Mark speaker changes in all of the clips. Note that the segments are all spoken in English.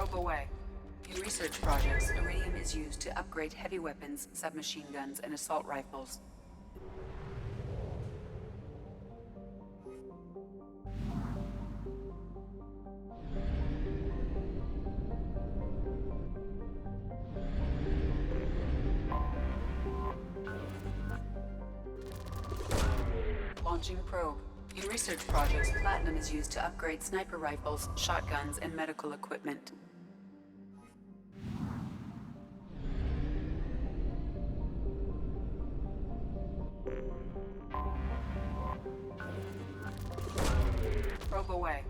Speaker 1: Probe away. In research projects, iridium is used to upgrade heavy weapons, submachine guns, and assault rifles. Launching probe. In research projects, platinum is used to upgrade sniper rifles, shotguns, and medical equipment. Probe away.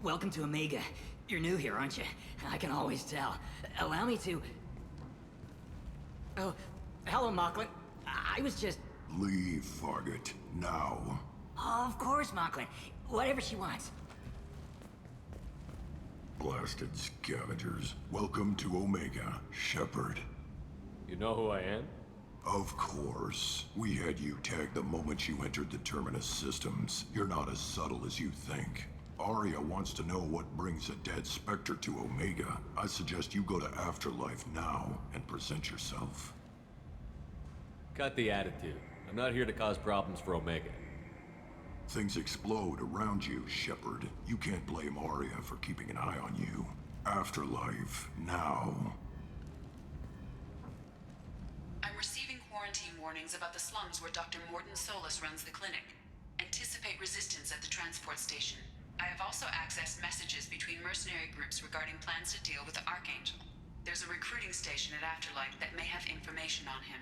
Speaker 2: Welcome to Omega. You're new here, aren't you? I can always tell. Allow me to... Oh, hello, Mocklin. I was just...
Speaker 3: Leave, Fargate. Now.
Speaker 2: Oh, of course, Mocklin. Whatever she wants.
Speaker 3: Blasted scavengers. Welcome to Omega, Shepard.
Speaker 4: You know who I am?
Speaker 3: Of course. We had you tagged the moment you entered the Terminus systems. You're not as subtle as you think. Arya wants to know what brings a dead Spectre to Omega. I suggest you go to Afterlife now and present yourself.
Speaker 4: Cut the attitude. I'm not here to cause problems for Omega.
Speaker 3: Things explode around you, Shepard. You can't blame Arya for keeping an eye on you. Afterlife, now.
Speaker 1: I'm receiving quarantine warnings about the slums where Dr. Mordin Solus runs the clinic. Anticipate resistance at the transport station. I have also accessed messages between mercenary groups regarding plans to deal with the Archangel. There's a recruiting station at Afterlife that may have information on him.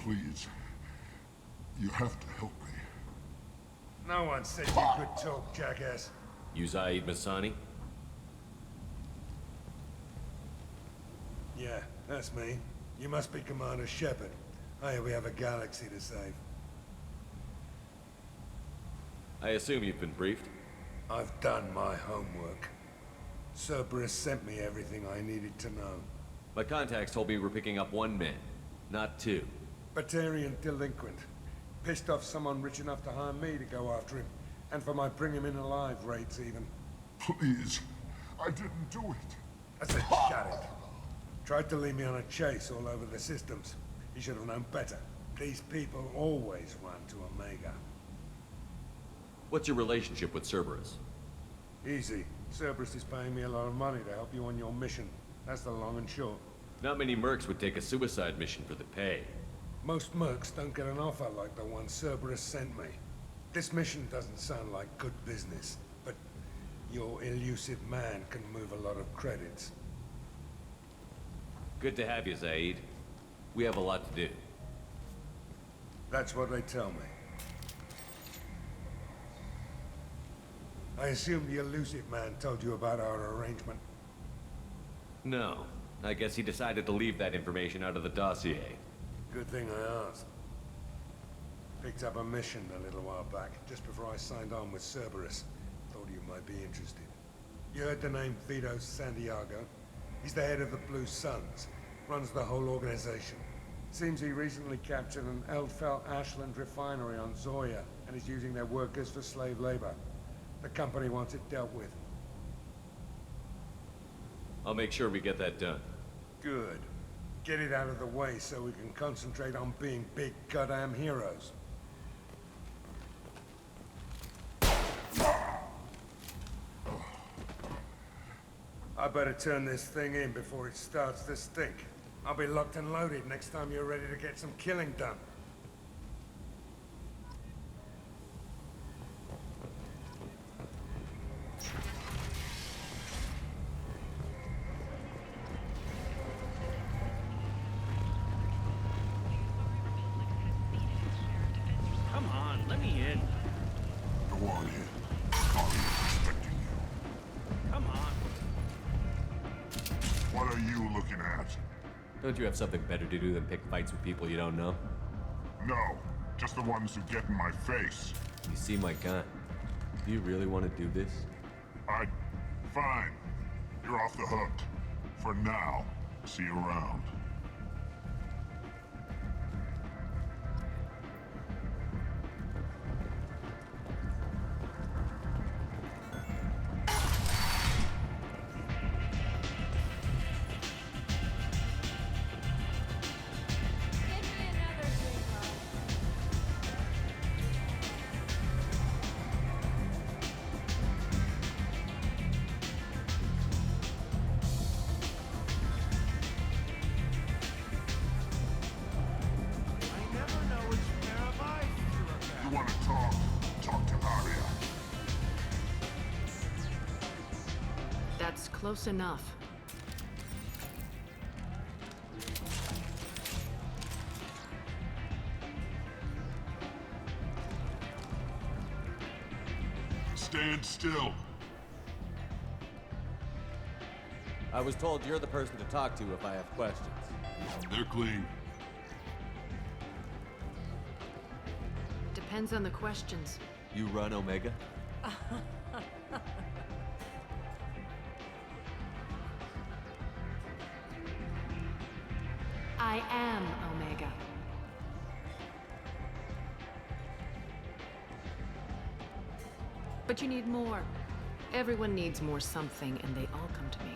Speaker 3: Please. You have to help me.
Speaker 5: No one said you could talk, jackass.
Speaker 4: You Zaid Masani?
Speaker 5: Yeah, that's me. You must be Commander Shepard. Hey, we have a galaxy to save.
Speaker 4: I assume you've been briefed?
Speaker 5: I've done my homework. Cerberus sent me everything I needed to know.
Speaker 4: My contacts told me we're picking up 1 man, not 2.
Speaker 5: Batarian delinquent. Pissed off someone rich enough to hire me to go after him. And for my bring him in alive rates even.
Speaker 3: Please. I didn't do it.
Speaker 5: I said shut it. Tried to lead me on a chase all over the systems. He should have known better. These people always run to Omega.
Speaker 4: What's your relationship with Cerberus?
Speaker 5: Easy. Cerberus is paying me a lot of money to help you on your mission. That's the long and short.
Speaker 4: Not many mercs would take a suicide mission for the pay.
Speaker 5: Most mercs don't get an offer like the one Cerberus sent me. This mission doesn't sound like good business, but your elusive man can move a lot of credits.
Speaker 4: Good to have you, Zaid. We have a lot to do.
Speaker 5: That's what they tell me. I assume the elusive man told you about our arrangement.
Speaker 4: No. I guess he decided to leave that information out of the dossier.
Speaker 5: Good thing I asked. Picked up a mission a little while back, just before I signed on with Cerberus. Thought you might be interested. You heard the name Vito Santiago? He's the head of the Blue Suns. Runs the whole organization. Seems he recently captured an Eldfell Ashland refinery on Zoya and is using their workers for slave labor. The company wants it dealt with.
Speaker 4: I'll make sure we get that done.
Speaker 5: Good. Get it out of the way so we can concentrate on being big goddamn heroes. I better turn this thing in before it starts to stink. I'll be locked and loaded next time you're ready to get some killing done.
Speaker 6: Come on, let me in.
Speaker 3: Go on in. Aria's expecting you.
Speaker 6: Come on.
Speaker 3: What are you looking at?
Speaker 4: Don't you have something better to do than pick fights with people you don't know?
Speaker 3: No, just the ones who get in my face.
Speaker 4: You see my gun. Do you really want to do this?
Speaker 3: Fine. You're off the hook. For now. See you around. You want to talk? Talk to Aria.
Speaker 7: That's close enough.
Speaker 3: Stand still.
Speaker 4: I was told you're the person to talk to if I have questions.
Speaker 3: They're clean.
Speaker 7: Depends on the questions.
Speaker 4: You run Omega?
Speaker 7: I am Omega. But you need more. Everyone needs more something, and they all come to me.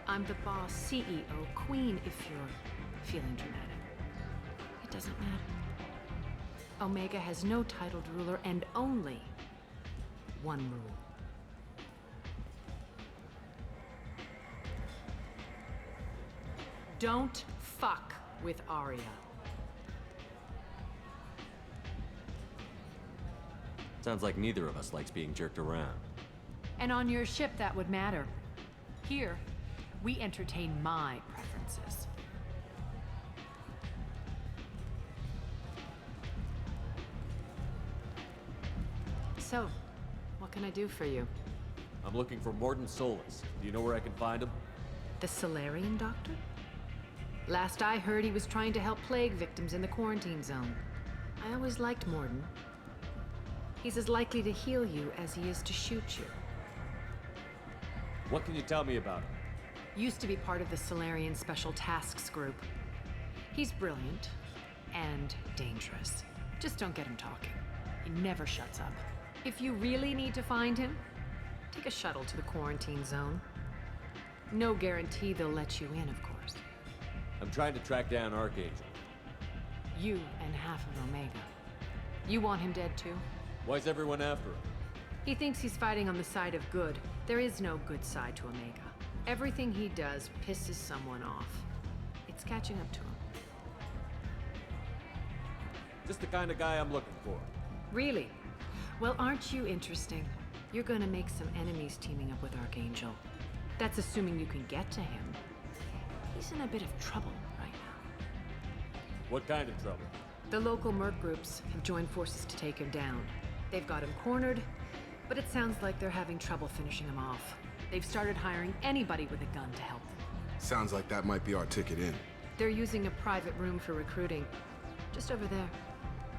Speaker 7: I'm the boss, CEO, queen, if you're feeling dramatic. It doesn't matter. Omega has no titled ruler and only one rule. Don't fuck with Aria.
Speaker 4: Sounds like neither of us likes being jerked around.
Speaker 7: And on your ship, that would matter. Here, we entertain my preferences. So, what can I do for you?
Speaker 4: I'm looking for Morden Solus. Do you know where I can find him?
Speaker 7: The Salarian doctor? Last I heard, he was trying to help plague victims in the quarantine zone. I always liked Morden. He's as likely to heal you as he is to shoot you.
Speaker 4: What can you tell me about him?
Speaker 7: Used to be part of the Salarian Special Tasks Group. He's brilliant and dangerous. Just don't get him talking. He never shuts up. If you really need to find him, take a shuttle to the quarantine zone. No guarantee they'll let you in, of course.
Speaker 4: I'm trying to track down Archangel.
Speaker 7: You and half of Omega. You want him dead too?
Speaker 4: Why's everyone after him?
Speaker 7: He thinks he's fighting on the side of good. There is no good side to Omega. Everything he does pisses someone off. It's catching up to him.
Speaker 4: Just the kind of guy I'm looking for.
Speaker 7: Really? Well, aren't you interesting? You're gonna make some enemies teaming up with Archangel. That's assuming you can get to him. He's in a bit of trouble right now.
Speaker 8: What kind of trouble?
Speaker 7: The local merc groups have joined forces to take him down. They've got him cornered, but it sounds like they're having trouble finishing him off. They've started hiring anybody with a gun to help them.
Speaker 9: Sounds like that might be our ticket in.
Speaker 7: They're using a private room for recruiting. Just over there.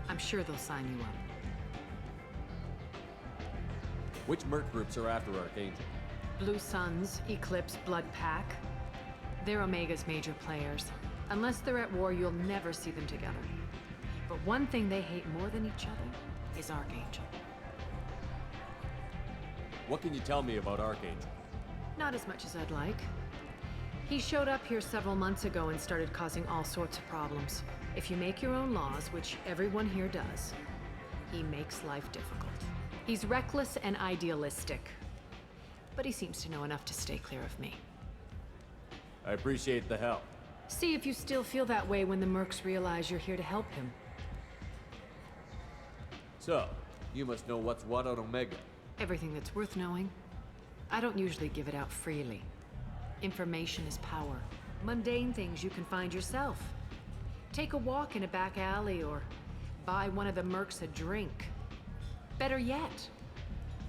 Speaker 7: I'm sure they'll sign you up.
Speaker 8: Which merc groups are after Archangel?
Speaker 7: Blue Suns, Eclipse, Blood Pack. They're Omega's major players. Unless they're at war, you'll never see them together. But one thing they hate more than each other is Archangel.
Speaker 8: What can you tell me about Archangel?
Speaker 7: Not as much as I'd like. He showed up here several months ago and started causing all sorts of problems. If you make your own laws, which everyone here does, he makes life difficult. He's reckless and idealistic. But he seems to know enough to stay clear of me.
Speaker 8: I appreciate the help.
Speaker 7: See if you still feel that way when the mercs realize you're here to help him.
Speaker 8: So, you must know what's what on Omega.
Speaker 7: Everything that's worth knowing. I don't usually give it out freely. Information is power. Mundane things you can find yourself. Take a walk in a back alley or buy one of the mercs a drink. Better yet,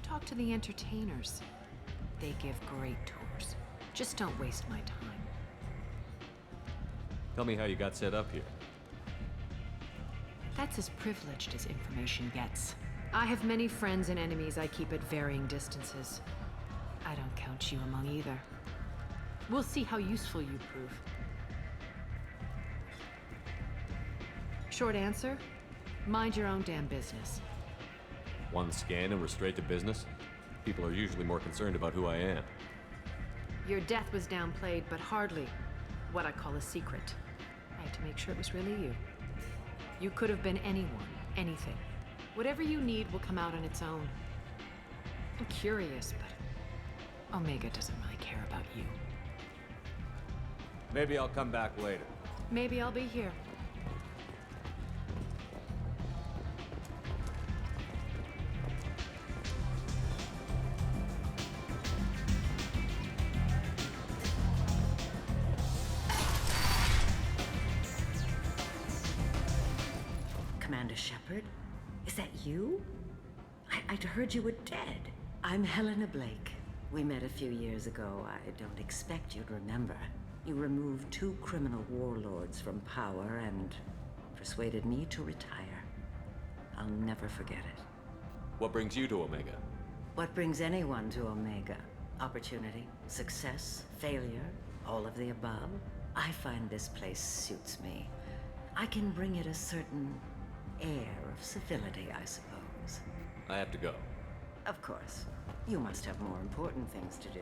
Speaker 7: talk to the entertainers. They give great tours. Just don't waste my time.
Speaker 4: Tell me how you got set up here.
Speaker 7: That's as privileged as information gets. I have many friends and enemies I keep at varying distances. I don't count you among either. We'll see how useful you prove. Short answer, mind your own damn business.
Speaker 4: One scan and we're straight to business? People are usually more concerned about who I am.
Speaker 7: Your death was downplayed, but hardly what I call a secret. I had to make sure it was really you. You could have been anyone, anything. Whatever you need will come out on its own. I'm curious, but Omega doesn't really care about you.
Speaker 8: Maybe I'll come back later.
Speaker 7: Maybe I'll be here.
Speaker 10: Commander Shepard? Is that you? I'd heard you were dead. I'm Helena Blake. We met a few years ago. I don't expect you'd remember. You removed 2 criminal warlords from power and persuaded me to retire. I'll never forget it.
Speaker 4: What brings you to Omega?
Speaker 10: What brings anyone to Omega? Opportunity, success, failure, all of the above? I find this place suits me. I can bring it a certain air of civility, I suppose.
Speaker 4: I have to go.
Speaker 10: Of course. You must have more important things to do.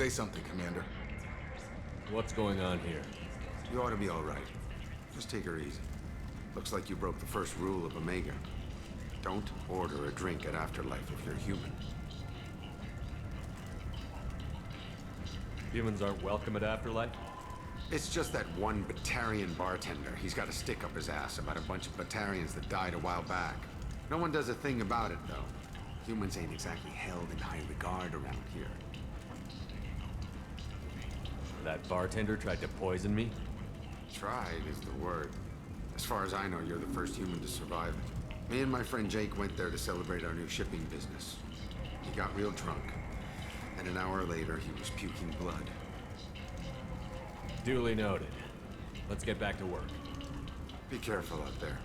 Speaker 9: Say something, Commander.
Speaker 4: What's going on here?
Speaker 9: You ought to be all right. Just take her easy. Looks like you broke the first rule of Omega. Don't order a drink at Afterlife if you're human.
Speaker 4: Humans aren't welcome at Afterlife?
Speaker 9: It's just that one Batarian bartender. He's got a stick up his ass about a bunch of Batarians that died a while back. No one does a thing about it, though. Humans ain't exactly held in high regard around here.
Speaker 4: That bartender tried to poison me?
Speaker 9: Tried is the word. As far as I know, you're the first human to survive it. Me and my friend Jake went there to celebrate our new shipping business. He got real drunk, and an hour later, he was puking blood.
Speaker 8: Duly noted. Let's get back to work.
Speaker 9: Be careful out there.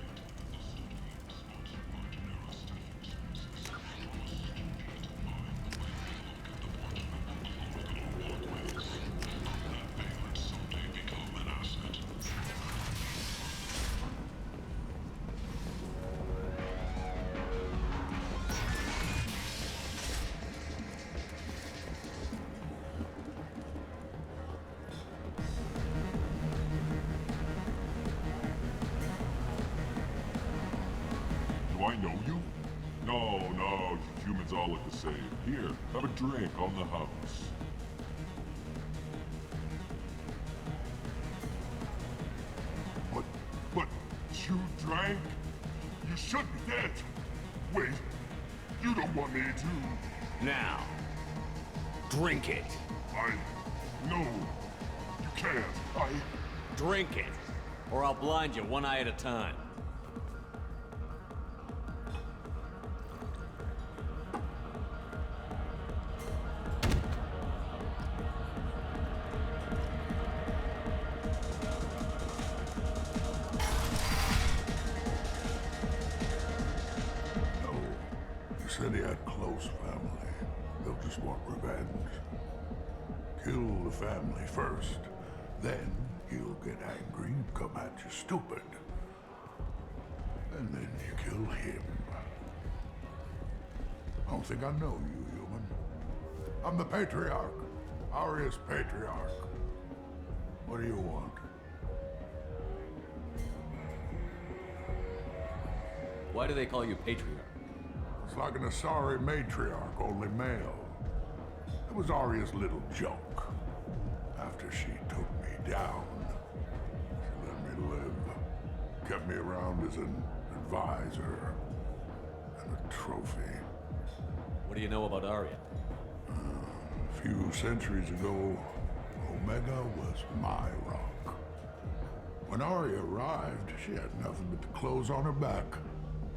Speaker 3: Do I know you? No, you humans all look the same. Here, have a drink on the house. But you drank? You should be dead. Wait, you don't want me to.
Speaker 4: Now, drink it.
Speaker 3: No, you can't.
Speaker 8: Drink it, or I'll blind you one eye at a time.
Speaker 3: No, you said he had close family. They'll just want revenge. Kill the family first, then he'll get angry and come at you stupid. And then you kill him. I don't think I know you, human. I'm the Patriarch. Aria's Patriarch. What do you want?
Speaker 8: Why do they call you Patriarch?
Speaker 3: It's like an Asari matriarch, only male. It was Aria's little joke. After she took me down, she let me live. Kept me around as an advisor and a trophy.
Speaker 8: What do you know about Arya?
Speaker 3: A few centuries ago, Omega was my rock. When Arya arrived, she had nothing but the clothes on her back.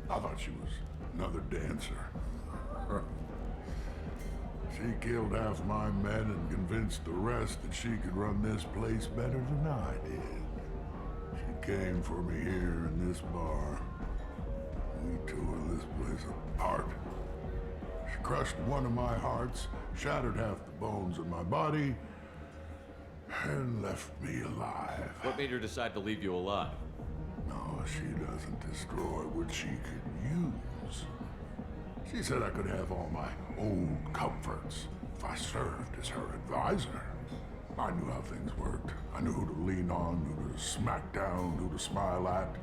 Speaker 3: I thought she was another dancer. She killed half my men and convinced the rest that she could run this place better than I did. She came for me here in this bar. We tore this place apart. She crushed one of my hearts, shattered half the bones in my body, and left me alive.
Speaker 8: What made her decide to leave you alive?
Speaker 3: No, she doesn't destroy what she could use. She said I could have all my old comforts if I served as her advisor. I knew how things worked. I knew who to lean on, who to smack down, who to smile at.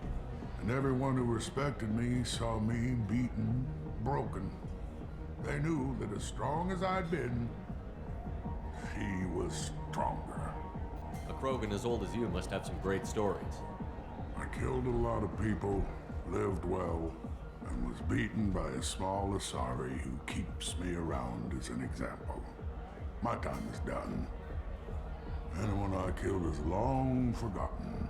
Speaker 3: And everyone who respected me saw me beaten, broken. They knew that as strong as I'd been, she was stronger.
Speaker 8: A Krogan as old as you must have some great stories.
Speaker 3: I killed a lot of people, lived well, and was beaten by a small Asari who keeps me around as an example. My time is done. Anyone I killed is long forgotten.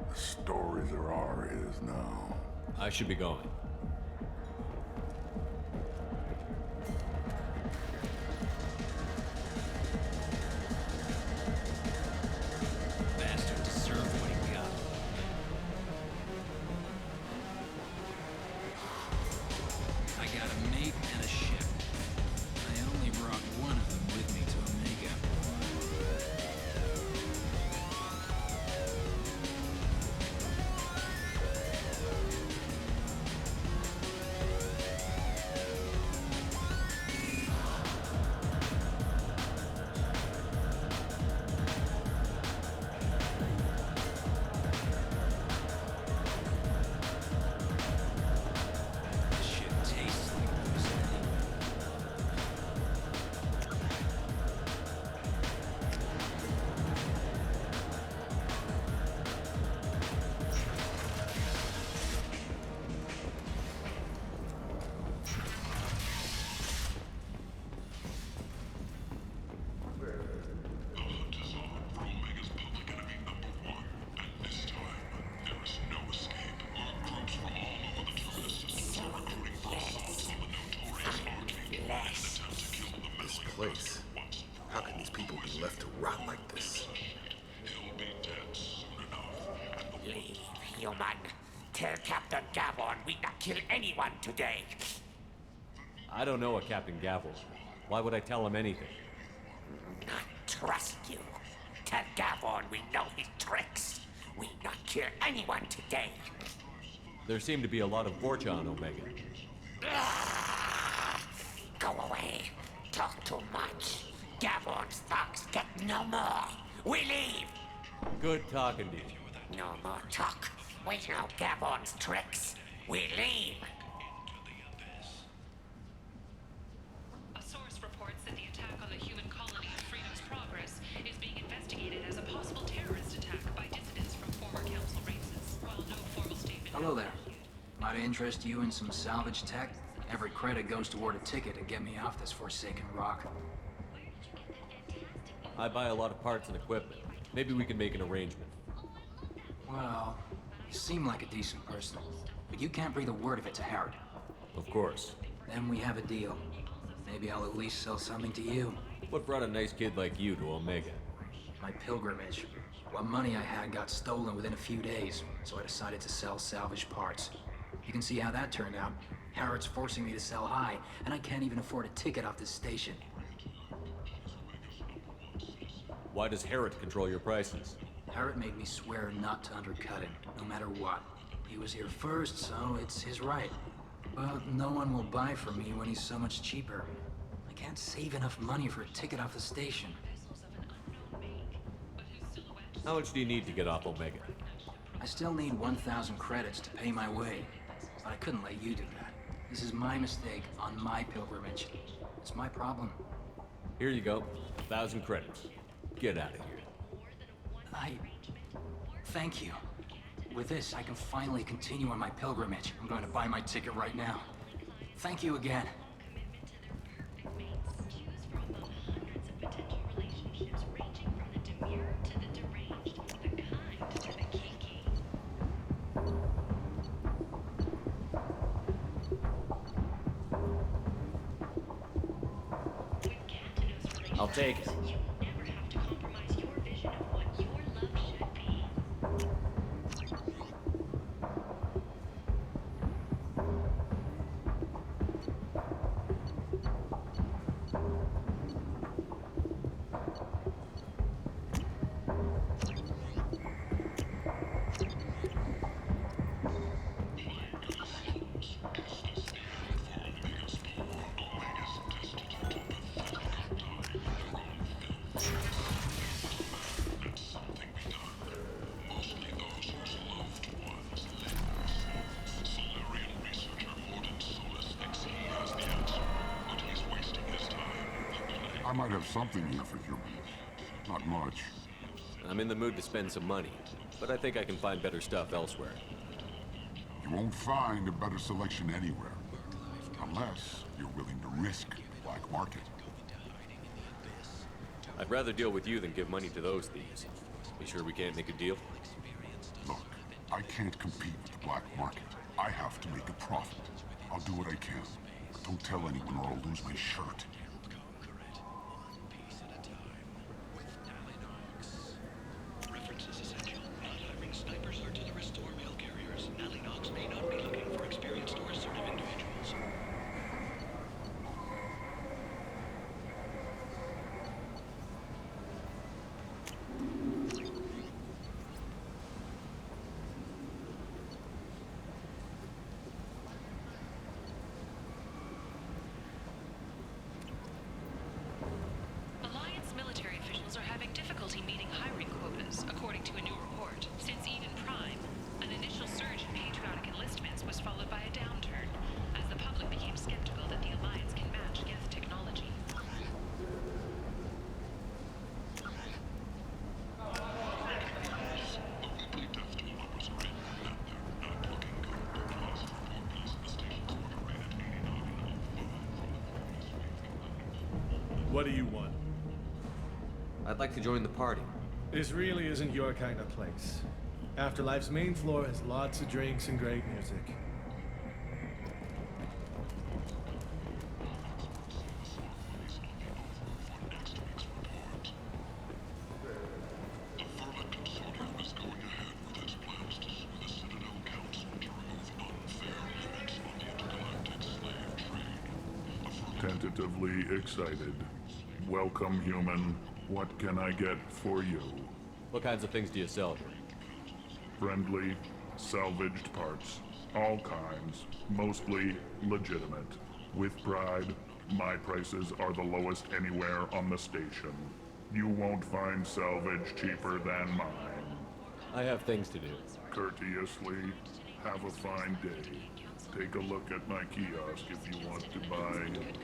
Speaker 3: The stories are Aria's now.
Speaker 8: I should be going.
Speaker 6: Bastard deserved what he got. I got a mate and a ship. I only brought one of them with me to Omega.
Speaker 11: Leave, human. Tell Captain Gavon we not kill anyone today.
Speaker 4: I don't know a Captain Gavel. Why would I tell him anything?
Speaker 11: Not trust you. Tell Gavon we know his tricks. We not kill anyone today.
Speaker 4: There seem to be a lot of Vorcha on Omega.
Speaker 11: Go away. Talk too much. Gavon's thugs get no more. We leave.
Speaker 4: Good talking to you.
Speaker 11: No more talk. We know Gavon's tricks. We leave.
Speaker 1: A source reports that the attack on the human colony of Freedom's Progress is being investigated as a possible terrorist attack by dissidents from former council races. While no formal statement...
Speaker 6: Hello there. Might I interest you in some salvage tech? Every credit goes toward a ticket to get me off this forsaken rock.
Speaker 4: I buy a lot of parts and equipment. Maybe we can make an arrangement.
Speaker 6: Well, you seem like a decent person, but you can't breathe a word of it to Harrod.
Speaker 4: Of course.
Speaker 6: Then we have a deal. Maybe I'll at least sell something to you.
Speaker 4: What brought a nice kid like you to Omega?
Speaker 6: My pilgrimage. What money I had got stolen within a few days, so I decided to sell salvage parts. You can see how that turned out. Harrod's forcing me to sell high, and I can't even afford a ticket off this station.
Speaker 4: Why does Harrod control your prices?
Speaker 6: Harrod made me swear not to undercut him, no matter what. He was here first, so it's his right. But no one will buy from me when he's so much cheaper. I can't save enough money for a ticket off the station.
Speaker 4: How much do you need to get off Omega?
Speaker 6: I still need 1,000 credits to pay my way, but I couldn't let you do that. This is my mistake on my pilgrimage. It's my problem.
Speaker 4: Here you go. 1,000 credits. Get out of here.
Speaker 6: Thank you. With this, I can finally continue on my pilgrimage. I'm going to buy my ticket right now. Thank you again.
Speaker 4: I'll take it.
Speaker 3: I might have something here for humans. Not much.
Speaker 4: I'm in the mood to spend some money, but I think I can find better stuff elsewhere.
Speaker 3: You won't find a better selection anywhere. Unless you're willing to risk the black market.
Speaker 4: I'd rather deal with you than give money to those thieves. You sure we can't make a deal?
Speaker 3: Look, I can't compete with the black market. I have to make a profit. I'll do what I can. But don't tell anyone or I'll lose my shirt.
Speaker 12: What do you want?
Speaker 4: I'd like to join the party.
Speaker 12: This really isn't your kind of place. Afterlife's main floor has lots of drinks and great music.
Speaker 13: Tentatively excited. Welcome, human. What can I get for you?
Speaker 4: What kinds of things do you sell here?
Speaker 13: Friendly, salvaged parts. All kinds. Mostly legitimate. With pride, my prices are the lowest anywhere on the station. You won't find salvage cheaper than mine.
Speaker 4: I have things to do.
Speaker 13: Courteously, have a fine day. Take a look at my kiosk if you want to buy anything.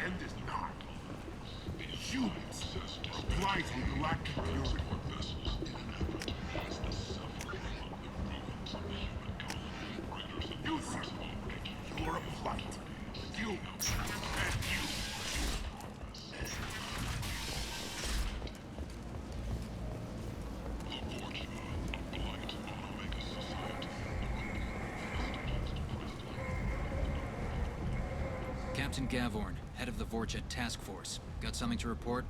Speaker 14: End is not. Humans are blind with galactic fury. You, sir, you're a blight. You and you.
Speaker 6: Captain Gavorn, head of the Vorcha task force. Got something to report?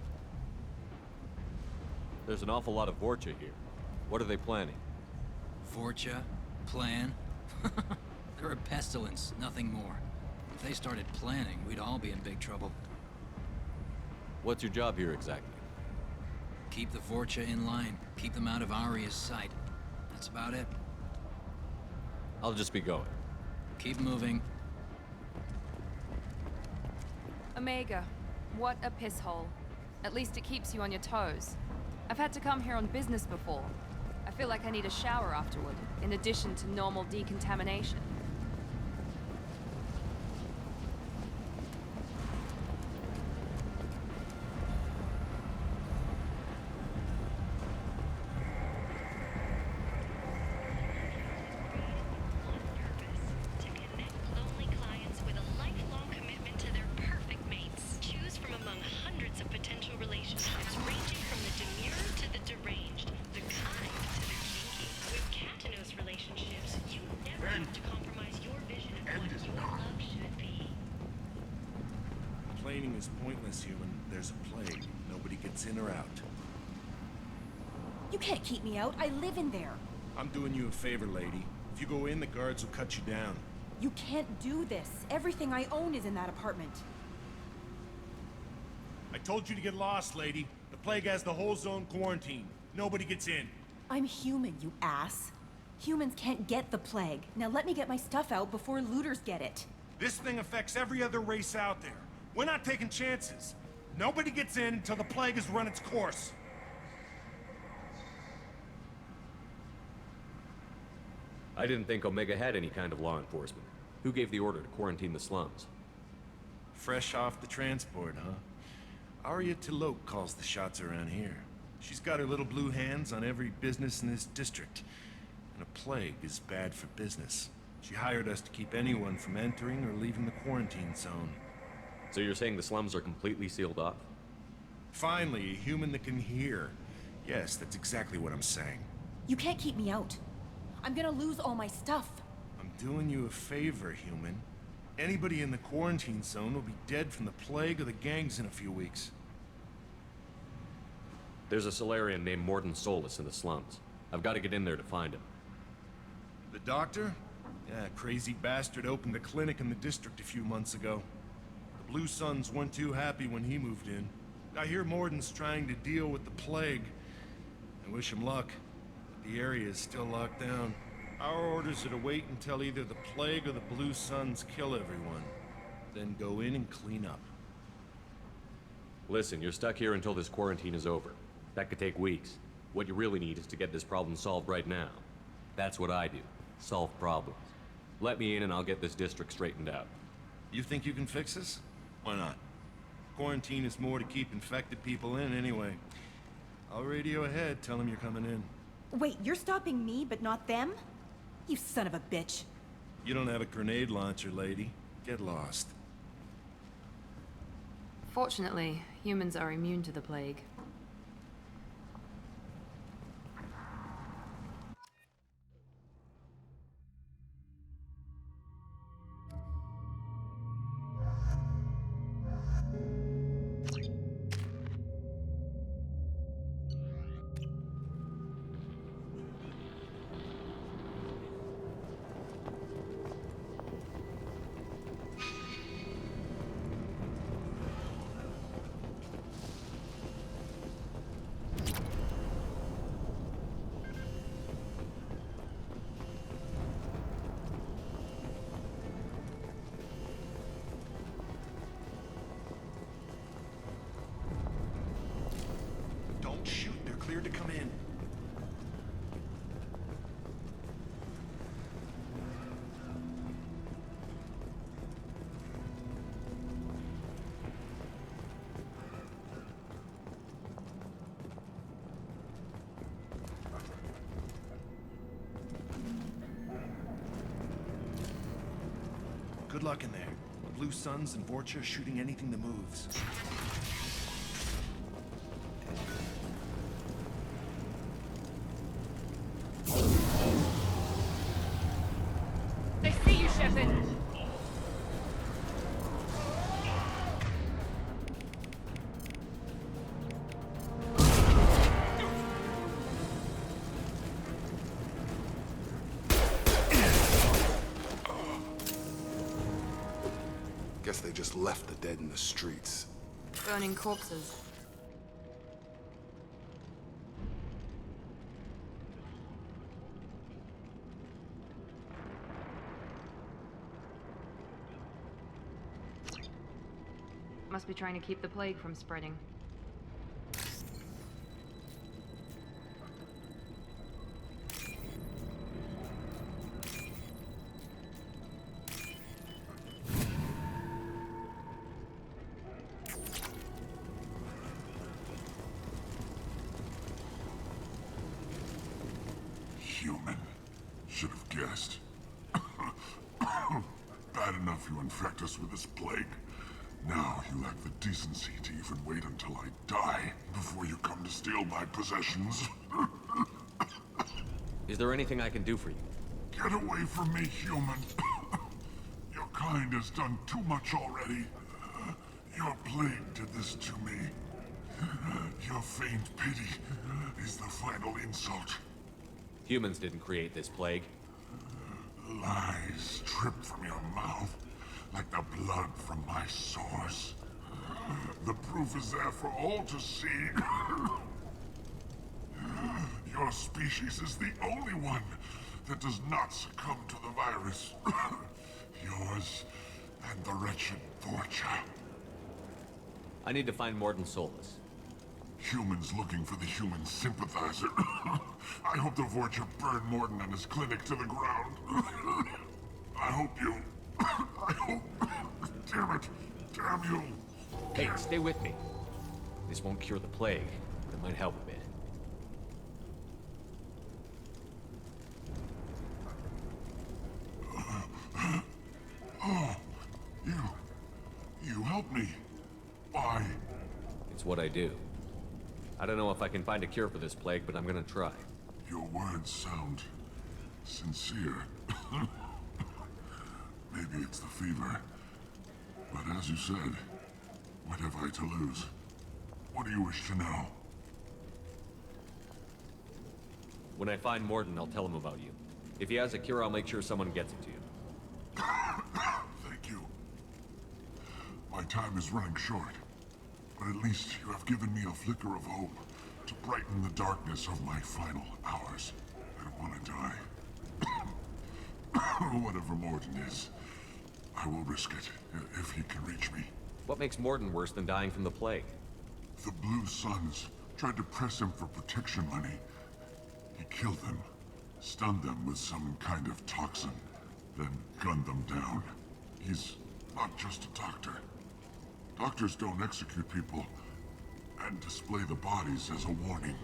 Speaker 4: There's an awful lot of Vorcha here. What are they planning?
Speaker 6: Vorcha? Plan? They're a pestilence, nothing more. If they started planning, we'd all be in big trouble.
Speaker 4: What's your job here exactly?
Speaker 6: Keep the Vorcha in line. Keep them out of Aria's sight. That's about it.
Speaker 4: I'll just be going.
Speaker 6: Keep moving.
Speaker 15: Omega, what a piss hole. At least it keeps you on your toes. I've had to come here on business before. I feel like I need a shower afterward, in addition to normal decontamination.
Speaker 14: Complaining is pointless, human. There's a plague. Nobody gets in or out.
Speaker 16: You can't keep me out. I live in there.
Speaker 14: I'm doing you a favor, lady. If you go in, the guards will cut you down.
Speaker 16: You can't do this. Everything I own is in that apartment.
Speaker 14: I told you to get lost, lady. The plague has the whole zone quarantined. Nobody gets in.
Speaker 16: I'm human, you ass. Humans can't get the plague. Now let me get my stuff out before looters get it.
Speaker 14: This thing affects every other race out there. We're not taking chances. Nobody gets in until the plague has run its course.
Speaker 4: I didn't think Omega had any kind of law enforcement. Who gave the order to quarantine the slums?
Speaker 14: Fresh off the transport, huh? Aria Tilok calls the shots around here. She's got her little blue hands on every business in this district. And a plague is bad for business. She hired us to keep anyone from entering or leaving the quarantine zone.
Speaker 4: So you're saying the slums are completely sealed off?
Speaker 14: Finally, a human that can hear. Yes, that's exactly what I'm saying.
Speaker 16: You can't keep me out. I'm gonna lose all my stuff.
Speaker 14: I'm doing you a favor, human. Anybody in the quarantine zone will be dead from the plague or the gangs in a few weeks.
Speaker 4: There's a Salarian named Morden Solus in the slums. I've got to get in there to find him.
Speaker 14: The doctor? Yeah, crazy bastard opened a clinic in the district a few months ago. The Blue Suns weren't too happy when he moved in. I hear Morden's trying to deal with the plague. I wish him luck. But the area is still locked down. Our orders are to wait until either the plague or the Blue Suns kill everyone. Then go in and clean up.
Speaker 4: Listen, you're stuck here until this quarantine is over. That could take weeks. What you really need is to get this problem solved right now. That's what I do. Solve problems. Let me in and I'll get this district straightened out.
Speaker 14: You think you can fix this? Why not? Quarantine is more to keep infected people in anyway. I'll radio ahead, tell them you're coming in.
Speaker 16: Wait, you're stopping me, but not them? You son of a bitch.
Speaker 14: You don't have a grenade launcher, lady. Get lost.
Speaker 15: Fortunately, humans are immune to the plague.
Speaker 14: Don't shoot, they're cleared to come in. Good luck in there. Blue Suns and Vorcha shooting anything that moves.
Speaker 15: They see you, Shepard!
Speaker 9: Guess they just left the dead in the streets.
Speaker 15: Burning corpses. Must be trying to keep the plague from spreading.
Speaker 3: Human. Should have guessed. Bad enough you infect us with this plague. Now you lack the decency to even wait until I die before you come to steal my possessions.
Speaker 4: Is there anything I can do for you?
Speaker 3: Get away from me, human. Your kind has done too much already. Your plague did this to me. Your faint pity is the final insult.
Speaker 4: Humans didn't create this plague.
Speaker 3: Lies drip from your mouth like the blood from my sores. The proof is there for all to see. Your species is the only one that does not succumb to the virus. Yours and the wretched Vorcha.
Speaker 4: I need to find Morden Solus.
Speaker 3: Humans looking for the human sympathizer. I hope the Vorcha burn Morden and his clinic to the ground. I hope you... I hope... Damn it. Damn you.
Speaker 4: Hey, stay with me. This won't cure the plague, but it might help a bit.
Speaker 3: Oh, you helped me. Why?
Speaker 4: It's what I do. I don't know if I can find a cure for this plague, but I'm gonna try.
Speaker 3: Your words sound sincere. Maybe it's the fever. But as you said, what have I to lose? What do you wish to know?
Speaker 4: When I find Morden, I'll tell him about you. If he has a cure, I'll make sure someone gets it to you.
Speaker 3: Thank you. My time is running short. But at least you have given me a flicker of hope to brighten the darkness of my final hours. I don't want to die. Whatever Morden is, I will risk it if he can reach me.
Speaker 4: What makes Morden worse than dying from the plague?
Speaker 3: The Blue Suns tried to press him for protection money. He killed them, stunned them with some kind of toxin, then gunned them down. He's not just a doctor. Doctors don't execute people and display the bodies as a warning.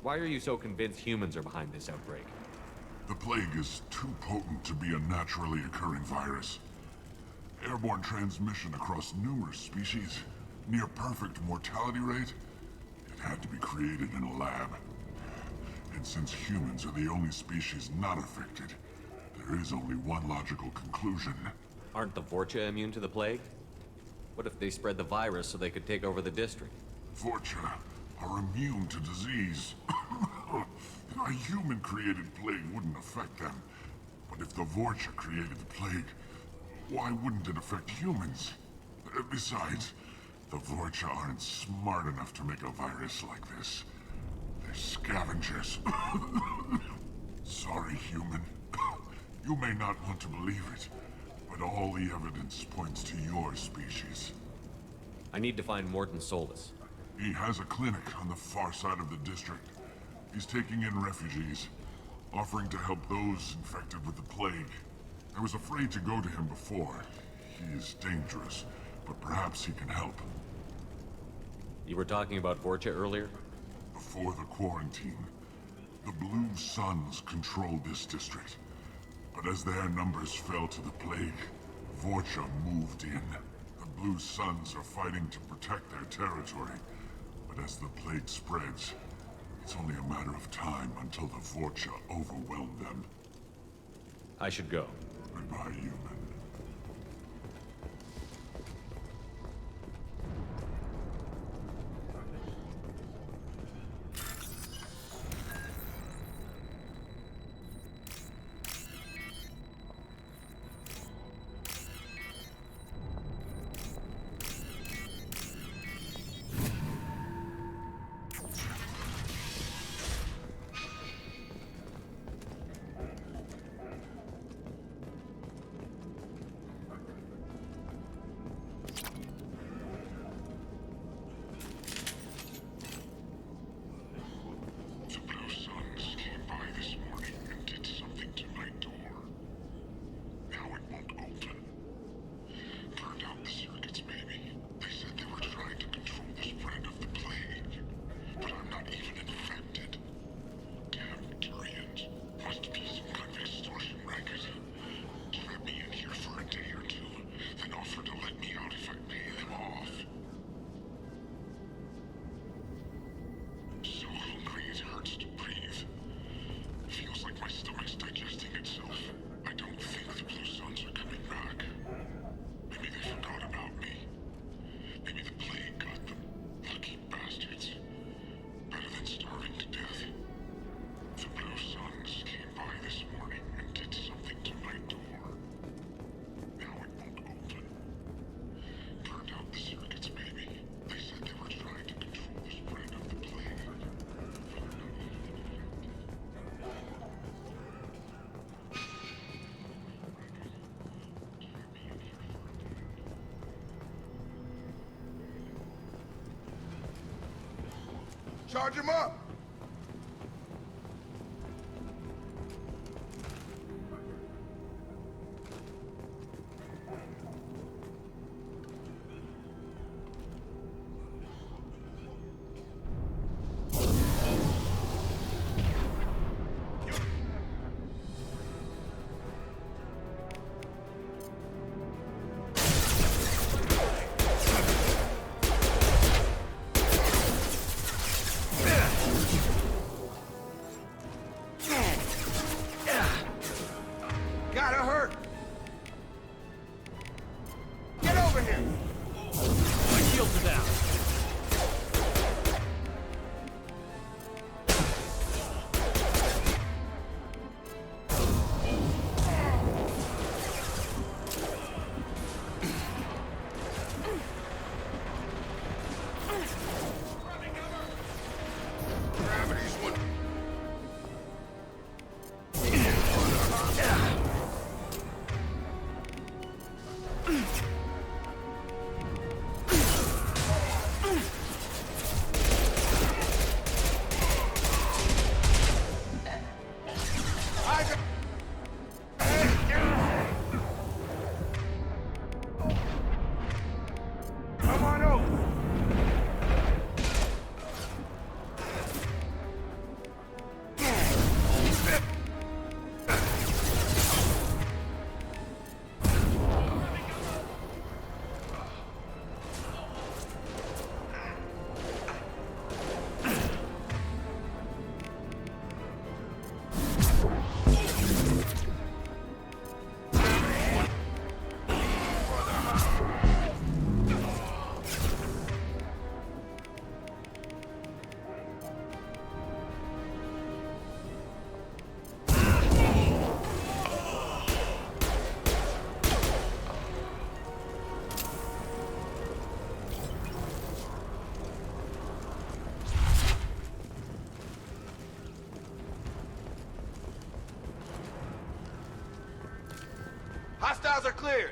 Speaker 4: Why are you so convinced humans are behind this outbreak?
Speaker 3: The plague is too potent to be a naturally occurring virus. Airborne transmission across numerous species, near perfect mortality rate. It had to be created in a lab. And since humans are the only species not affected, there is only one logical conclusion.
Speaker 4: Aren't the Vorcha immune to the plague? What if they spread the virus so they could take over the district?
Speaker 3: Vorcha are immune to disease. A human-created plague wouldn't affect them. But if the Vorcha created the plague, why wouldn't it affect humans? Besides, the Vorcha aren't smart enough to make a virus like this. They're scavengers. Sorry, human. You may not want to believe it, but all the evidence points to your species.
Speaker 4: I need to find Morton Solus.
Speaker 3: He has a clinic on the far side of the district. He's taking in refugees, offering to help those infected with the plague. I was afraid to go to him before. He is dangerous, but perhaps he can help.
Speaker 4: You were talking about Vorcha earlier?
Speaker 3: Before the quarantine, the Blue Suns controlled this district. But as their numbers fell to the plague, Vorcha moved in. The Blue Suns are fighting to protect their territory. But as the plague spreads, it's only a matter of time until the Vorcha overwhelm them.
Speaker 4: I should go.
Speaker 3: Goodbye, human.
Speaker 17: Charge him up! Hostiles are cleared.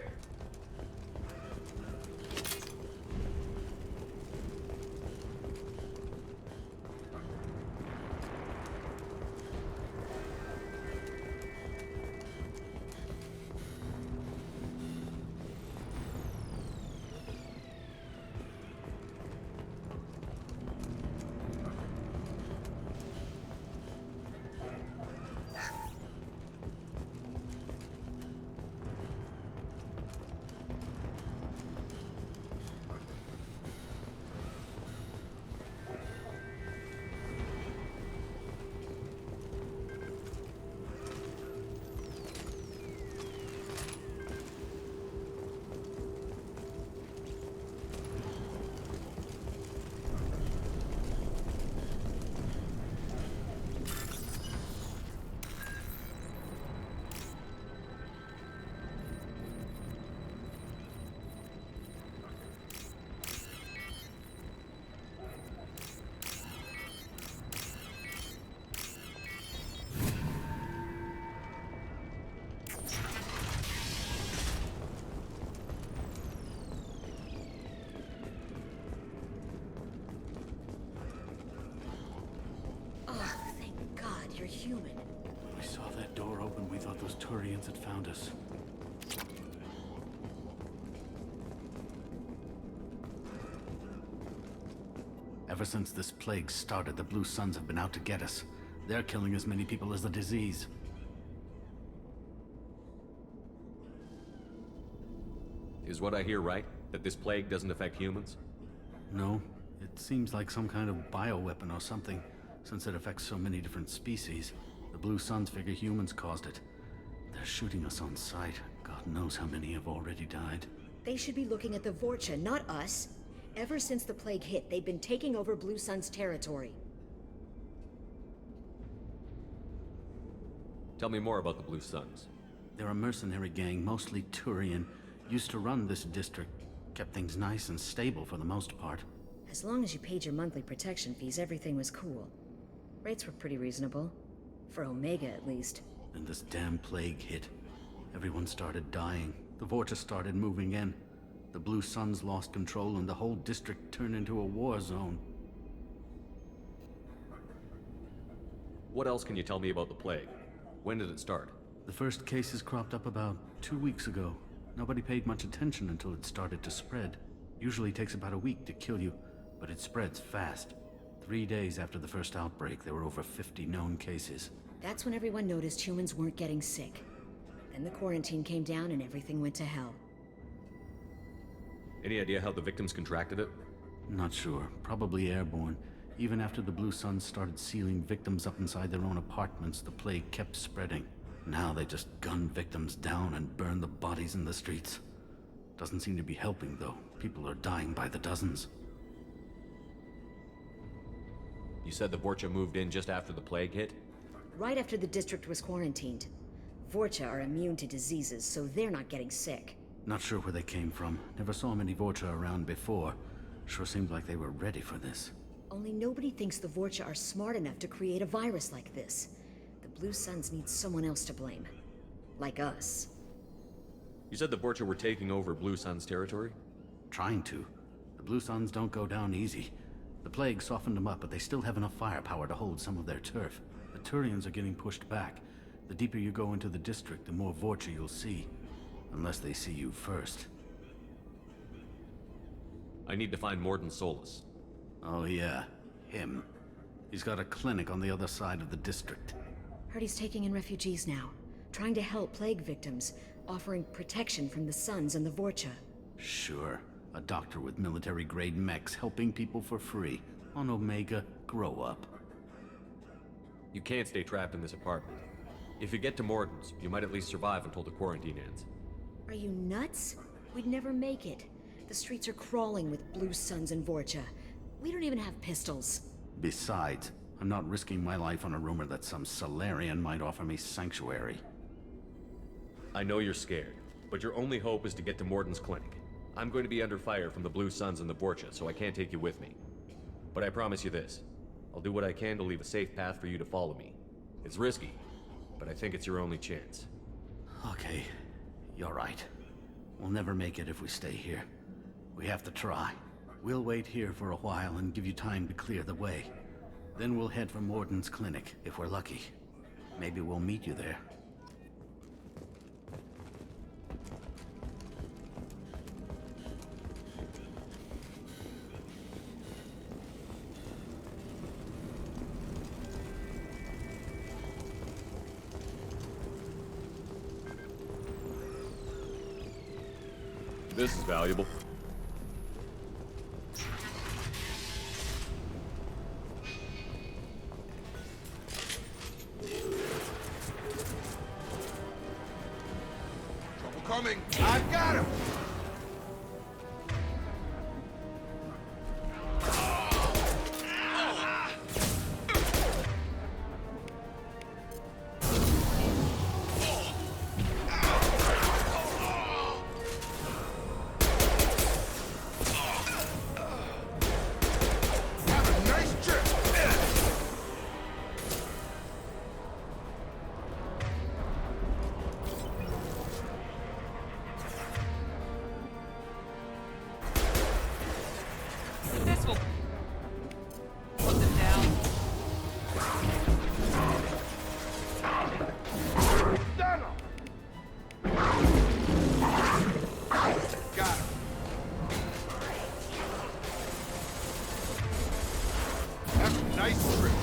Speaker 10: You're human.
Speaker 18: We saw that door open, we thought those Turians had found us. Ever since this plague started, the Blue Suns have been out to get us. They're killing as many people as the disease.
Speaker 4: Is what I hear right? That this plague doesn't affect humans?
Speaker 18: No. It seems like some kind of bioweapon or something. Since it affects so many different species, the Blue Suns figure humans caused it. They're shooting us on sight. God knows how many have already died.
Speaker 10: They should be looking at the Vorcha, not us. Ever since the plague hit, they've been taking over Blue Sun's territory.
Speaker 4: Tell me more about the Blue Suns.
Speaker 18: They're a mercenary gang, mostly Turian. Used to run this district. Kept things nice and stable for the most part.
Speaker 10: As long as you paid your monthly protection fees, everything was cool. Rates were pretty reasonable. For Omega, at least.
Speaker 18: Then this damn plague hit. Everyone started dying. The Vorcha started moving in. The Blue Suns lost control and the whole district turned into a war zone.
Speaker 4: What else can you tell me about the plague? When did it start?
Speaker 18: The first cases cropped up about 2 weeks ago. Nobody paid much attention until it started to spread. Usually takes about a week to kill you, but it spreads fast. 3 days after the first outbreak, there were over 50 known cases.
Speaker 10: That's when everyone noticed humans weren't getting sick. Then the quarantine came down and everything went to hell.
Speaker 4: Any idea how the victims contracted it?
Speaker 18: Not sure. Probably airborne. Even after the Blue Suns started sealing victims up inside their own apartments, the plague kept spreading. Now they just gun victims down and burn the bodies in the streets. Doesn't seem to be helping, though. People are dying by the dozens.
Speaker 4: You said the Vorcha moved in just after the plague hit?
Speaker 10: Right after the district was quarantined. Vorcha are immune to diseases, so they're not getting sick.
Speaker 18: Not sure where they came from. Never saw many Vorcha around before. Sure seemed like they were ready for this.
Speaker 10: Only nobody thinks the Vorcha are smart enough to create a virus like this. The Blue Suns need someone else to blame. Like us.
Speaker 4: You said the Vorcha were taking over Blue Sun's territory?
Speaker 18: Trying to. The Blue Suns don't go down easy. The plague softened them up, but they still have enough firepower to hold some of their turf. The Turians are getting pushed back. The deeper you go into the district, the more Vorcha you'll see. Unless they see you first.
Speaker 4: I need to find Morden Solus.
Speaker 18: Oh yeah, him. He's got a clinic on the other side of the district.
Speaker 10: Heard he's taking in refugees now. Trying to help plague victims. Offering protection from the Suns and the Vorcha.
Speaker 18: Sure. A doctor with military-grade mechs helping people for free. On Omega, grow up.
Speaker 4: You can't stay trapped in this apartment. If you get to Morden's, you might at least survive until the quarantine ends.
Speaker 10: Are you nuts? We'd never make it. The streets are crawling with Blue Suns and Vorcha. We don't even have pistols.
Speaker 18: Besides, I'm not risking my life on a rumor that some Salarian might offer me sanctuary.
Speaker 4: I know you're scared, but your only hope is to get to Morden's clinic. I'm going to be under fire from the Blue Suns and the Vorcha, so I can't take you with me. But I promise you this. I'll do what I can to leave a safe path for you to follow me. It's risky, but I think it's your only chance.
Speaker 18: Okay. You're right. We'll never make it if we stay here. We have to try. We'll wait here for a while and give you time to clear the way. Then we'll head for Morden's clinic, if we're lucky. Maybe we'll meet you there.
Speaker 4: This is valuable.
Speaker 17: Trouble coming.
Speaker 5: I've got him!
Speaker 15: This will put them down.
Speaker 5: Got him. That's a nice trick.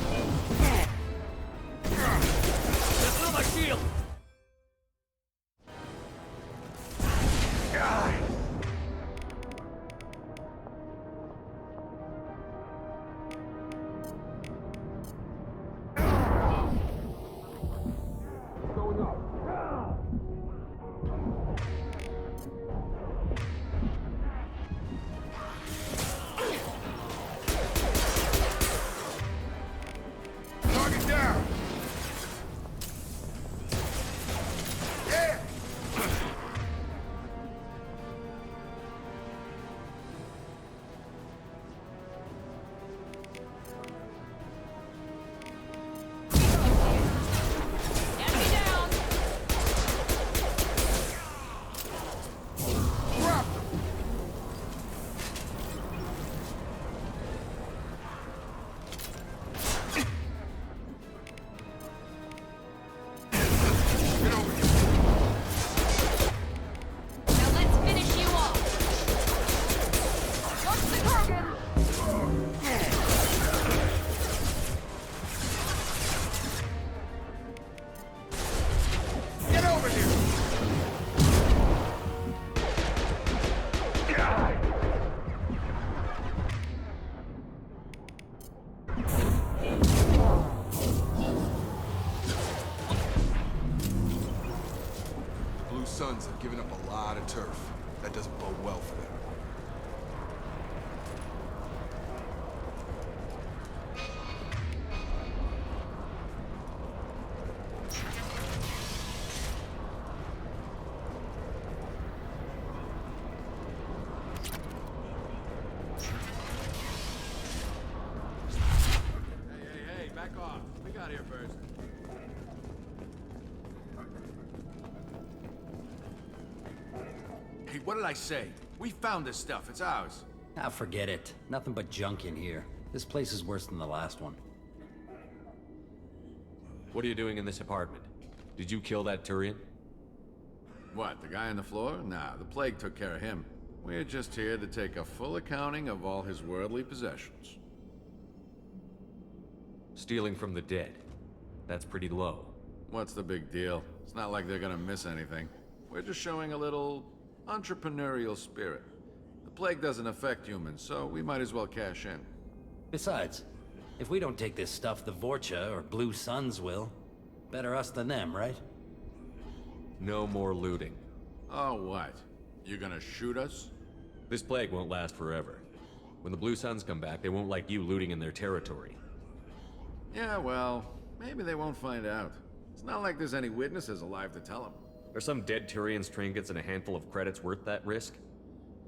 Speaker 8: That's not my shield!
Speaker 5: Target down. Yeah.
Speaker 15: Enemy down!
Speaker 5: Drop. Get over here.
Speaker 15: Now let's finish you off! Watch the Krogan!
Speaker 5: Get over here.
Speaker 17: The Blue Suns have given up a lot of turf. That doesn't bode well for them.
Speaker 9: Hey, back off. We got here first. Hey, what did I say? We found this stuff. It's ours.
Speaker 6: Ah, forget it. Nothing but junk in here. This place is worse than the last one.
Speaker 4: What are you doing in this apartment? Did you kill that Turian?
Speaker 9: What, the guy on the floor? Nah, the plague took care of him. We're just here to take a full accounting of all his worldly possessions.
Speaker 4: Stealing from the dead. That's pretty low.
Speaker 9: What's the big deal? It's not like they're gonna miss anything. We're just showing a little entrepreneurial spirit. The plague doesn't affect humans, so we might as well cash in.
Speaker 6: Besides, if we don't take this stuff, the Vorcha or Blue Suns will. Better us than them, right?
Speaker 4: No more looting.
Speaker 9: Oh, what? You gonna shoot us?
Speaker 4: This plague won't last forever. When the Blue Suns come back, they won't like you looting in their territory.
Speaker 9: Yeah, well, maybe they won't find out. It's not like there's any witnesses alive to tell them.
Speaker 4: Are some dead Turian's trinkets and a handful of credits worth that risk?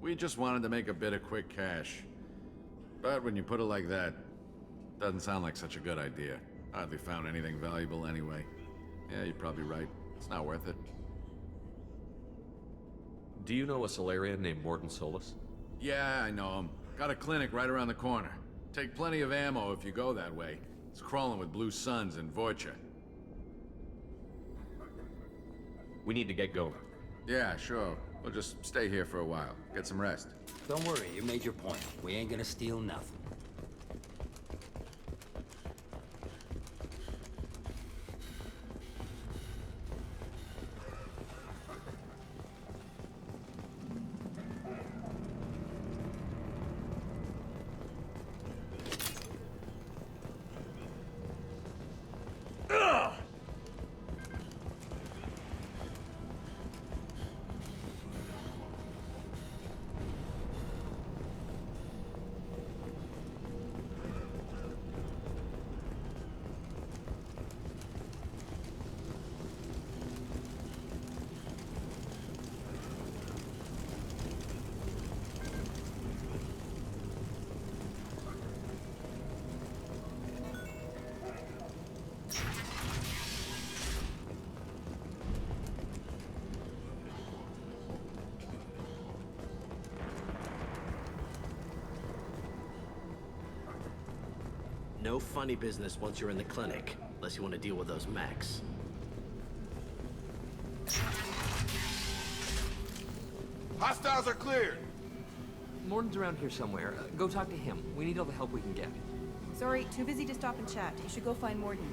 Speaker 9: We just wanted to make a bit of quick cash. But when you put it like that, doesn't sound like such a good idea. Hardly found anything valuable anyway. Yeah, you're probably right. It's not worth it.
Speaker 4: Do you know a salarian named Morden Solus?
Speaker 19: Yeah, I know him. Got a clinic right around the corner. Take plenty of ammo if you go that way. It's crawling with Blue Suns and Vorcha.
Speaker 4: We need to get going.
Speaker 19: Yeah, sure. We'll just stay here for a while. Get some rest.
Speaker 20: Don't worry, you made your point. We ain't gonna steal nothing.
Speaker 21: No funny business once you're in the clinic, unless you want to deal with those mechs.
Speaker 17: Hostiles are cleared!
Speaker 22: Morden's around here somewhere. Go talk to him. We need all the help we can get.
Speaker 16: Sorry, too busy to stop and chat. You should go find Morden.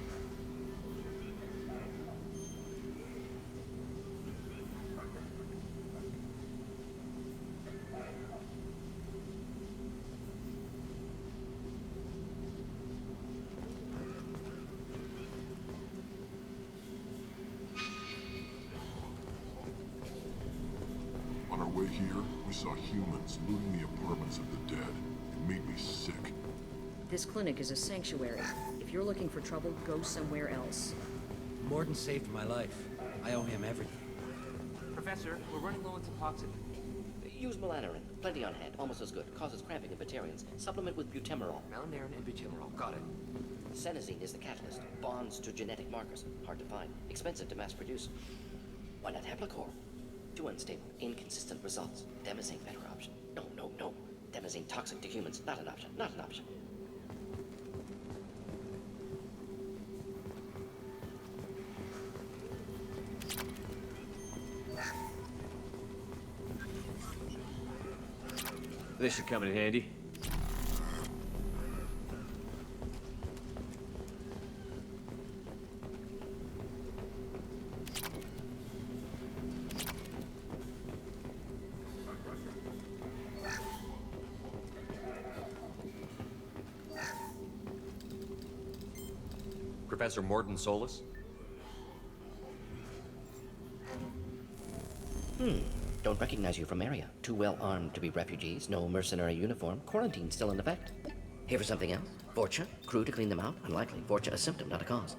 Speaker 3: On our way here, we saw humans looting the apartments of the dead. It made me sick.
Speaker 23: This clinic is a sanctuary. If you're looking for trouble, go somewhere else.
Speaker 20: Morden saved my life. I owe him everything.
Speaker 22: Professor, we're running low on Suboxone.
Speaker 24: Use melanorin. Plenty on hand. Almost as good. Causes cramping in Batarians. Supplement with butemerol.
Speaker 22: Melanorin and butemerol. Got it.
Speaker 24: Senesine is the catalyst. Bonds to genetic markers. Hard to find. Expensive to mass produce. Why not Heplicor? Too unstable. Inconsistent results. Demazine better option. No, no, no. Demazine toxic to humans. Not an option. Not an option.
Speaker 8: This should come in handy.
Speaker 4: Professor Morden Solus?
Speaker 24: Don't recognize you from area. Too well armed to be refugees. No mercenary uniform. Quarantine still in effect. Here for something else? Vorcha? Crew to clean them out? Unlikely. Vorcha a symptom, not a cause.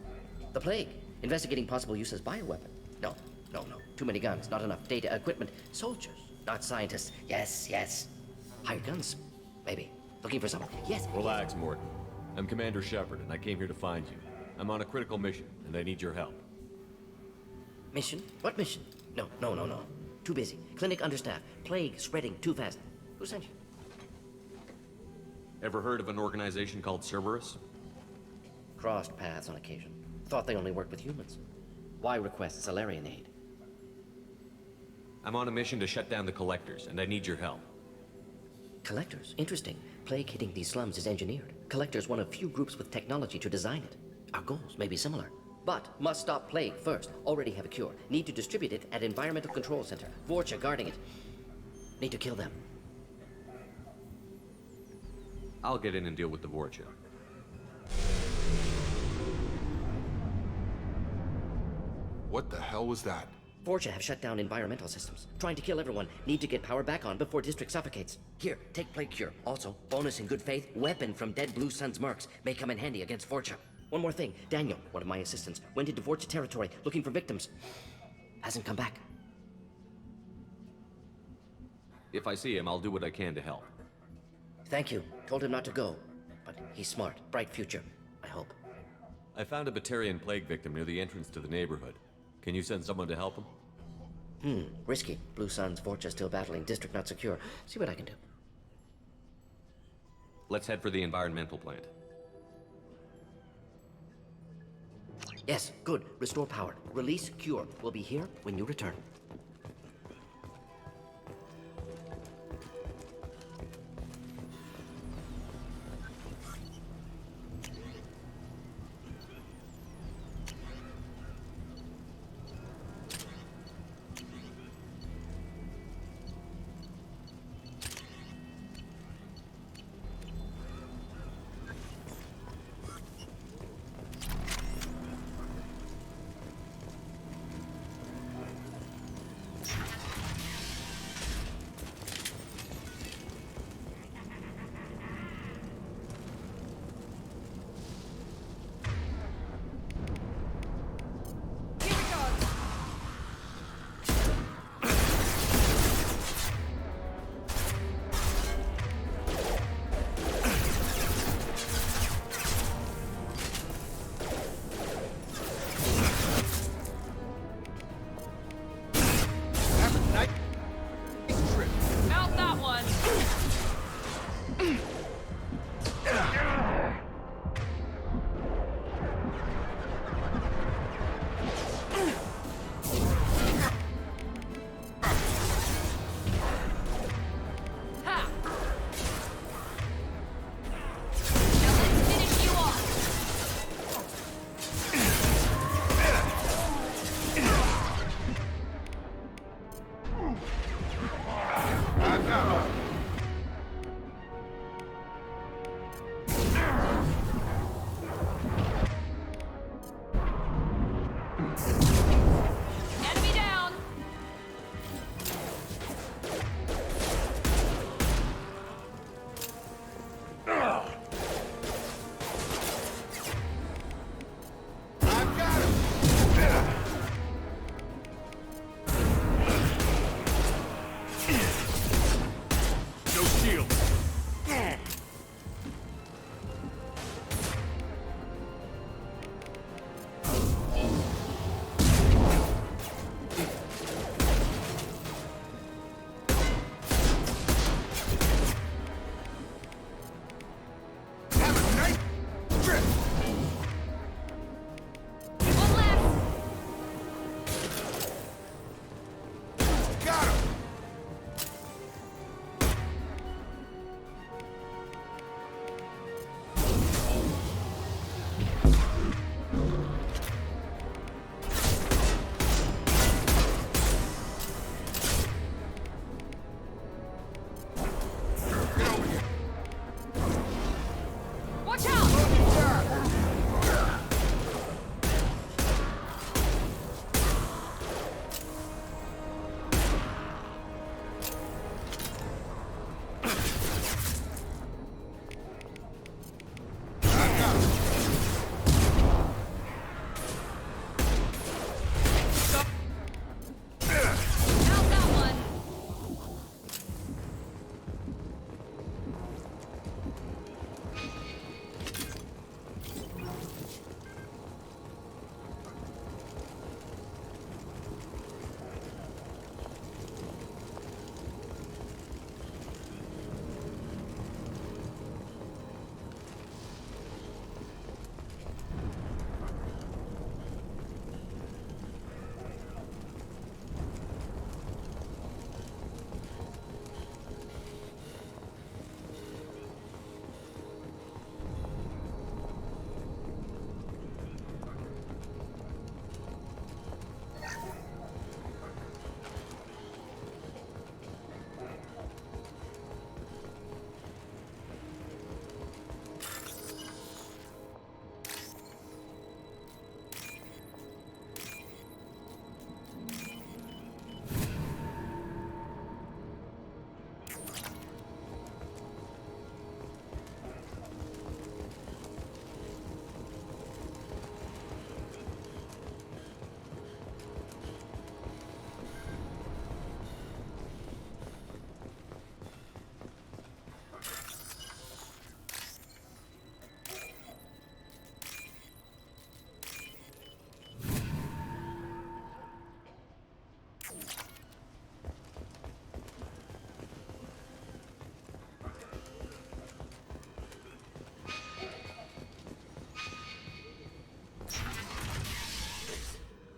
Speaker 24: The plague? Investigating possible use as bioweapon. No, no, no. Too many guns, not enough data, equipment. Soldiers, not scientists. Yes, yes. Hired guns? Maybe. Looking for someone. Yes.
Speaker 4: Relax, Morden. I'm Commander Shepard, and I came here to find you. I'm on a critical mission, and I need your help.
Speaker 24: Mission? What mission? No, no, no, no. Too busy. Clinic understaffed. Plague spreading too fast. Who sent you?
Speaker 4: Ever heard of an organization called Cerberus?
Speaker 24: Crossed paths on occasion. Thought they only worked with humans. Why request salarian aid?
Speaker 4: I'm on a mission to shut down the Collectors, and I need your help.
Speaker 24: Collectors? Interesting. Plague hitting these slums is engineered. Collectors one of few groups with technology to design it. Our goals may be similar. But must stop plague first. Already have a cure. Need to distribute it at Environmental Control Center. Vorcha guarding it. Need to kill them.
Speaker 4: I'll get in and deal with the Vorcha.
Speaker 17: What the hell was that?
Speaker 24: Vorcha have shut down environmental systems. Trying to kill everyone. Need to get power back on before district suffocates. Here, take plague cure. Also, bonus in good faith, weapon from dead Blue Sun's mercs. May come in handy against Vorcha. One more thing. Daniel, one of my assistants, went into Vorcha territory looking for victims. Hasn't come back.
Speaker 4: If I see him, I'll do what I can to help.
Speaker 24: Thank you. Told him not to go. But he's smart. Bright future. I hope.
Speaker 4: I found a Batarian plague victim near the entrance to the neighborhood. Can you send someone to help him?
Speaker 24: Risky. Blue Sun's Vorcha still battling. District not secure. See what I can do.
Speaker 4: Let's head for the environmental plant.
Speaker 24: Yes, good. Restore power. Release cure. We'll be here when you return.
Speaker 15: Out that one! Ha! Now let's finish you off! Enemy down!
Speaker 14: No shield.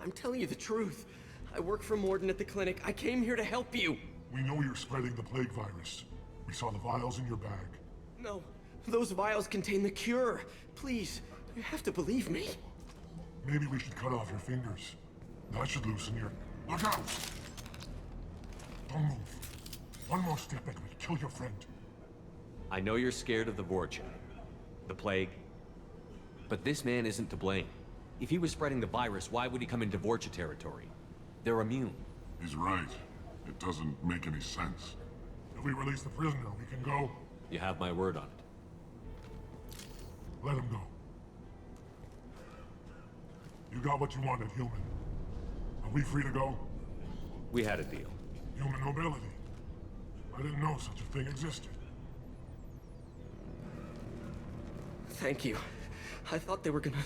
Speaker 1: I'm telling you the truth. I work for Morden at the clinic. I came here to help you.
Speaker 2: We know you're spreading the plague virus. We saw the vials in your bag.
Speaker 1: No, those vials contain the cure. Please, you have to believe me.
Speaker 2: Maybe we should cut off your fingers. That should loosen your... Look out! Don't move. One more step and we'll kill your friend.
Speaker 4: I know you're scared of the Vorcha, the plague, but this man isn't to blame. If he was spreading the virus, why would he come into Vorcha territory? They're immune.
Speaker 2: He's right. It doesn't make any sense. If we release the prisoner, we can go.
Speaker 4: You have my word on it.
Speaker 2: Let him go. You got what you wanted, human. Are we free to go?
Speaker 4: We had a deal.
Speaker 2: Human nobility. I didn't know such a thing existed.
Speaker 1: Thank you. I thought they were gonna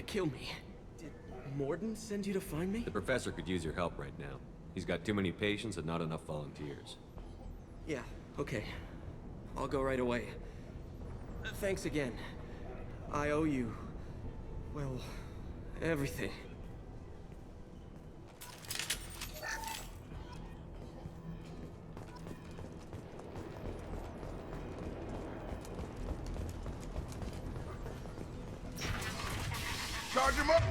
Speaker 1: kill me. Did Morden send you to find me?
Speaker 4: The professor could use your help right now. He's got too many patients and not enough volunteers.
Speaker 1: Yeah, okay. I'll go right away. Thanks again. I owe you... well, everything.
Speaker 2: Charge him up!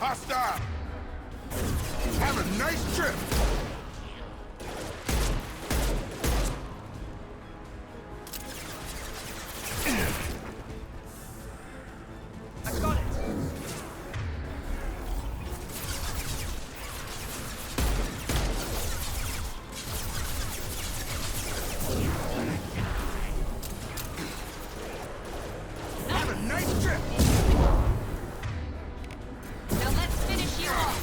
Speaker 2: Hostile! Have a nice trip!
Speaker 1: I got it!
Speaker 2: Have a nice trip!
Speaker 15: Now let's finish you off.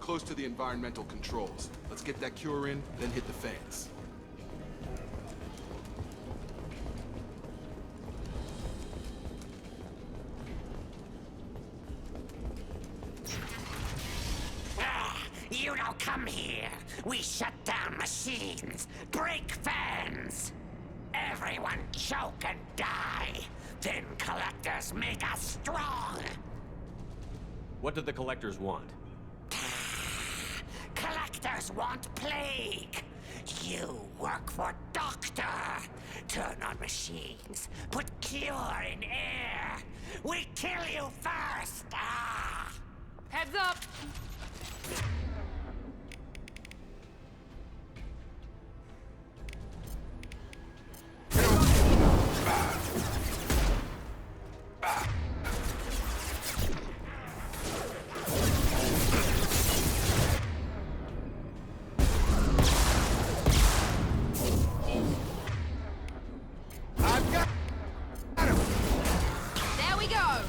Speaker 17: close to the environmental controls. Let's get that cure in, then hit the fans.
Speaker 7: You don't come here. We shut down machines, break fans. Everyone choke and die. Then collectors make us strong.
Speaker 4: What do the collectors want?
Speaker 7: Collectors want plague. You work for Doctor. Turn on machines. Put cure in air. We kill you first. Ah!
Speaker 15: Heads up! There we go!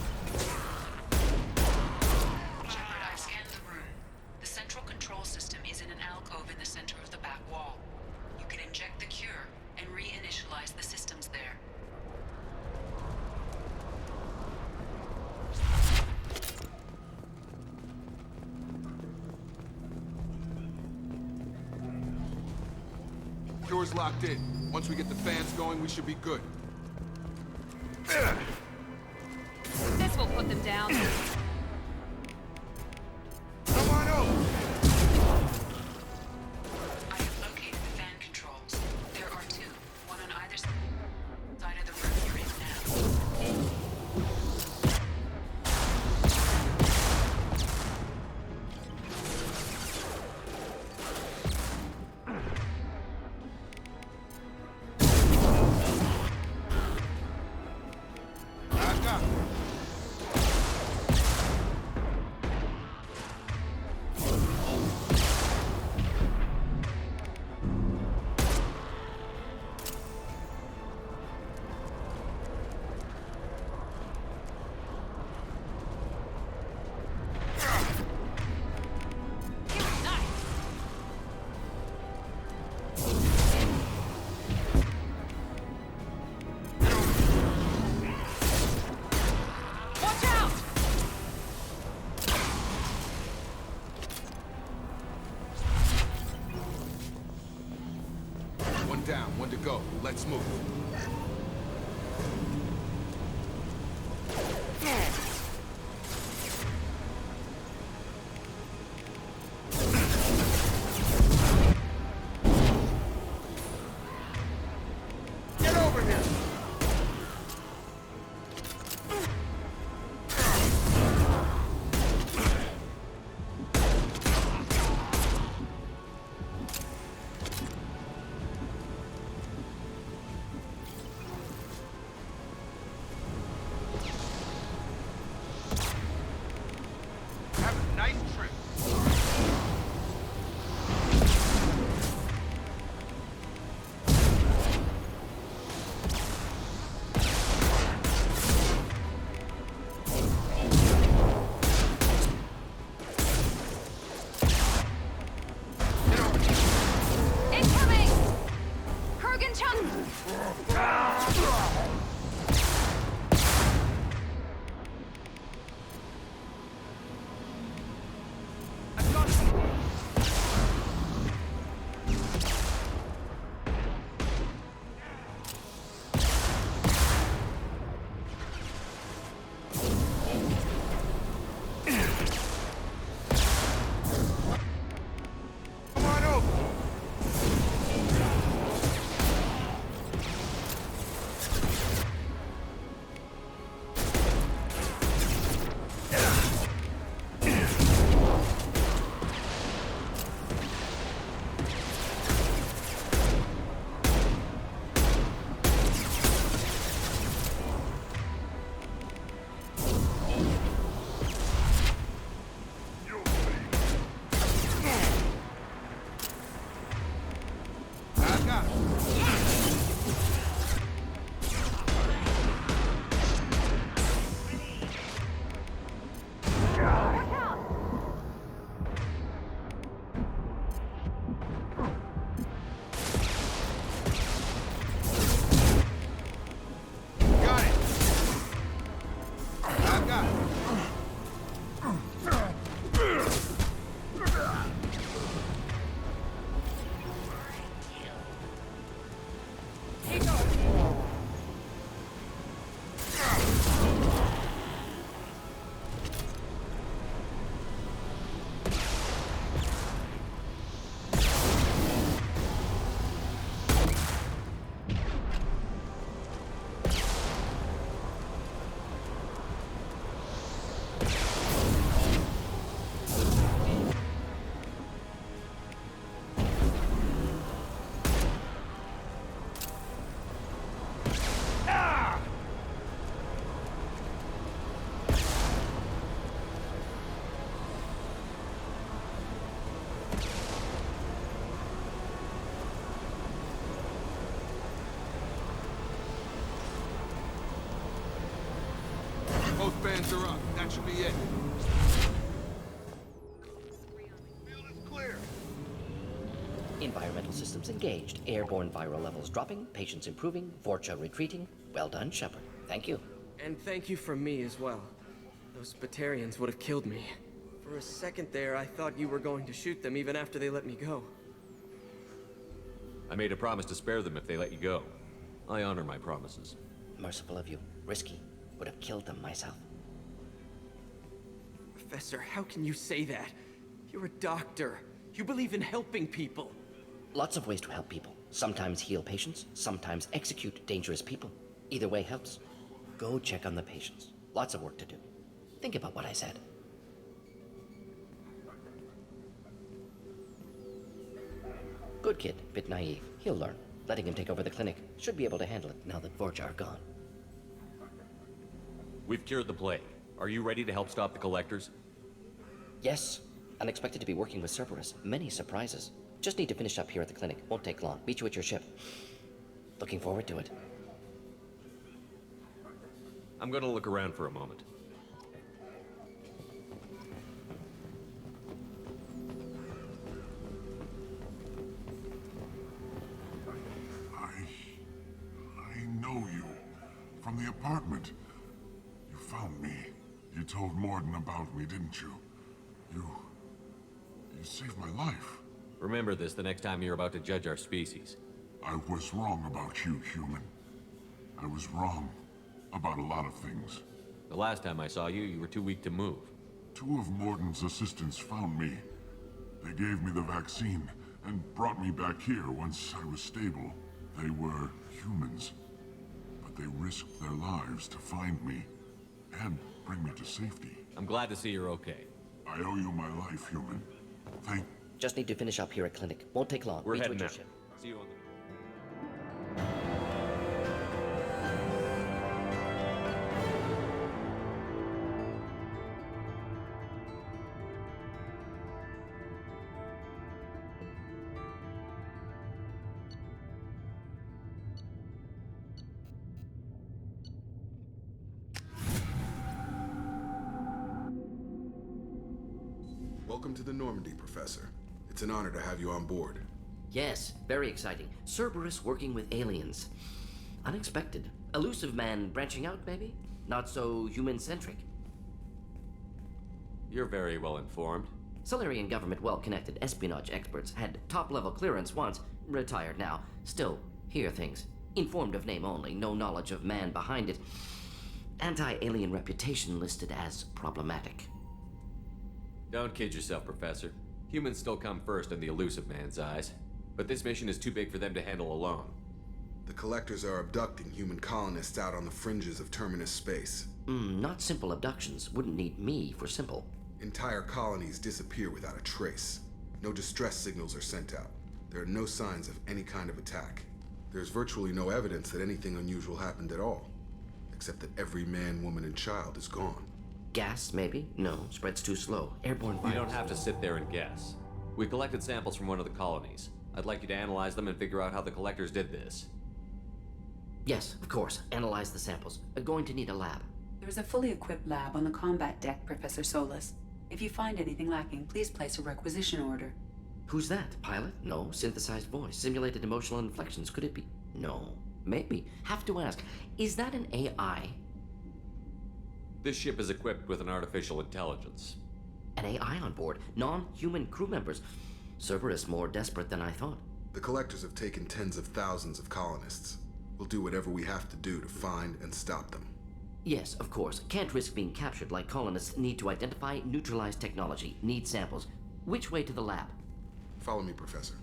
Speaker 11: Shepard, I've scanned the room. The central control system is in an alcove in the center of the back wall. You can inject the cure and reinitialize the systems there.
Speaker 17: Cure's locked in. Once we get the fans going, we should be good.
Speaker 15: This will put them down.
Speaker 17: Come on over!
Speaker 11: I have located the fan controls. There are two, one on either side of the room you're in now.
Speaker 17: One down, one to go. Let's move.
Speaker 7: Get over here!
Speaker 17: fans are up. That should be it.
Speaker 24: Environmental systems engaged. Airborne viral levels dropping. Patients improving. Vorcha retreating. Well done, Shepard. Thank you.
Speaker 1: And thank you from me as well. Those Batarians would have killed me. For a second there, I thought you were going to shoot them even after they let me go.
Speaker 4: I made a promise to spare them if they let you go. I honor my promises.
Speaker 24: Merciful of you. Risky. Would have killed them myself.
Speaker 1: Professor, how can you say that? You're a doctor. You believe in helping people.
Speaker 24: Lots of ways to help people. Sometimes heal patients, sometimes execute dangerous people. Either way helps. Go check on the patients. Lots of work to do. Think about what I said. Good kid, bit naive. He'll learn. Letting him take over the clinic. Should be able to handle it now that Vorcha are gone.
Speaker 4: We've cured the plague. Are you ready to help stop the collectors?
Speaker 24: Yes. Unexpected to be working with Cerberus. Many surprises. Just need to finish up here at the clinic. Won't take long. Meet you at your ship. Looking forward to it.
Speaker 4: I'm gonna look around for a moment.
Speaker 2: I know you. From the apartment. You found me. You told Morden about me, didn't you? You saved my life.
Speaker 4: Remember this the next time you're about to judge our species.
Speaker 2: I was wrong about you, human. I was wrong about a lot of things.
Speaker 4: The last time I saw you, you were too weak to move.
Speaker 2: 2 of Morden's assistants found me. They gave me the vaccine and brought me back here once I was stable. They were humans, but they risked their lives to find me and bring me to safety.
Speaker 4: I'm glad to see you're okay.
Speaker 2: I owe you my life, human. Thank...
Speaker 24: Just need to finish up here at clinic. Won't take long.
Speaker 4: We're
Speaker 24: Meet you
Speaker 4: heading
Speaker 24: at your
Speaker 4: out.
Speaker 24: ship.
Speaker 4: See you on the...
Speaker 17: Welcome to the Normandy, Professor. It's an honor to have you on board.
Speaker 24: Yes, very exciting. Cerberus working with aliens. Unexpected. Elusive man branching out, maybe? Not so human-centric.
Speaker 4: You're very well informed.
Speaker 24: Salarian government well-connected espionage experts had top-level clearance once, retired now. Still, hear things. Informed of name only, no knowledge of man behind it. Anti-alien reputation listed as problematic.
Speaker 4: Don't kid yourself, Professor. Humans still come first in the elusive man's eyes. But this mission is too big for them to handle alone.
Speaker 17: The Collectors are abducting human colonists out on the fringes of Terminus space.
Speaker 24: Not simple abductions. Wouldn't need me for simple.
Speaker 17: Entire colonies disappear without a trace. No distress signals are sent out. There are no signs of any kind of attack. There's virtually no evidence that anything unusual happened at all. Except that every man, woman, and child is gone.
Speaker 24: Gas, maybe? No, spreads too slow. Airborne virus.
Speaker 4: You don't have to sit there and guess. We collected samples from one of the colonies. I'd like you to analyze them and figure out how the Collectors did this.
Speaker 24: Yes, of course. Analyze the samples. Going to need a lab.
Speaker 11: There's a fully equipped lab on the combat deck, Professor Solis. If you find anything lacking, please place a requisition order.
Speaker 24: Who's that? Pilot? No. Synthesized voice. Simulated emotional inflections. Could it be? No. Maybe. Have to ask. Is that an AI?
Speaker 4: This ship is equipped with an artificial intelligence.
Speaker 24: An AI on board. Non-human crew members. Cerberus more desperate than I thought.
Speaker 17: The Collectors have taken tens of thousands of colonists. We'll do whatever we have to do to find and stop them.
Speaker 24: Yes, of course. Can't risk being captured like colonists need to identify, neutralize technology, need samples. Which way to the lab?
Speaker 17: Follow me, Professor.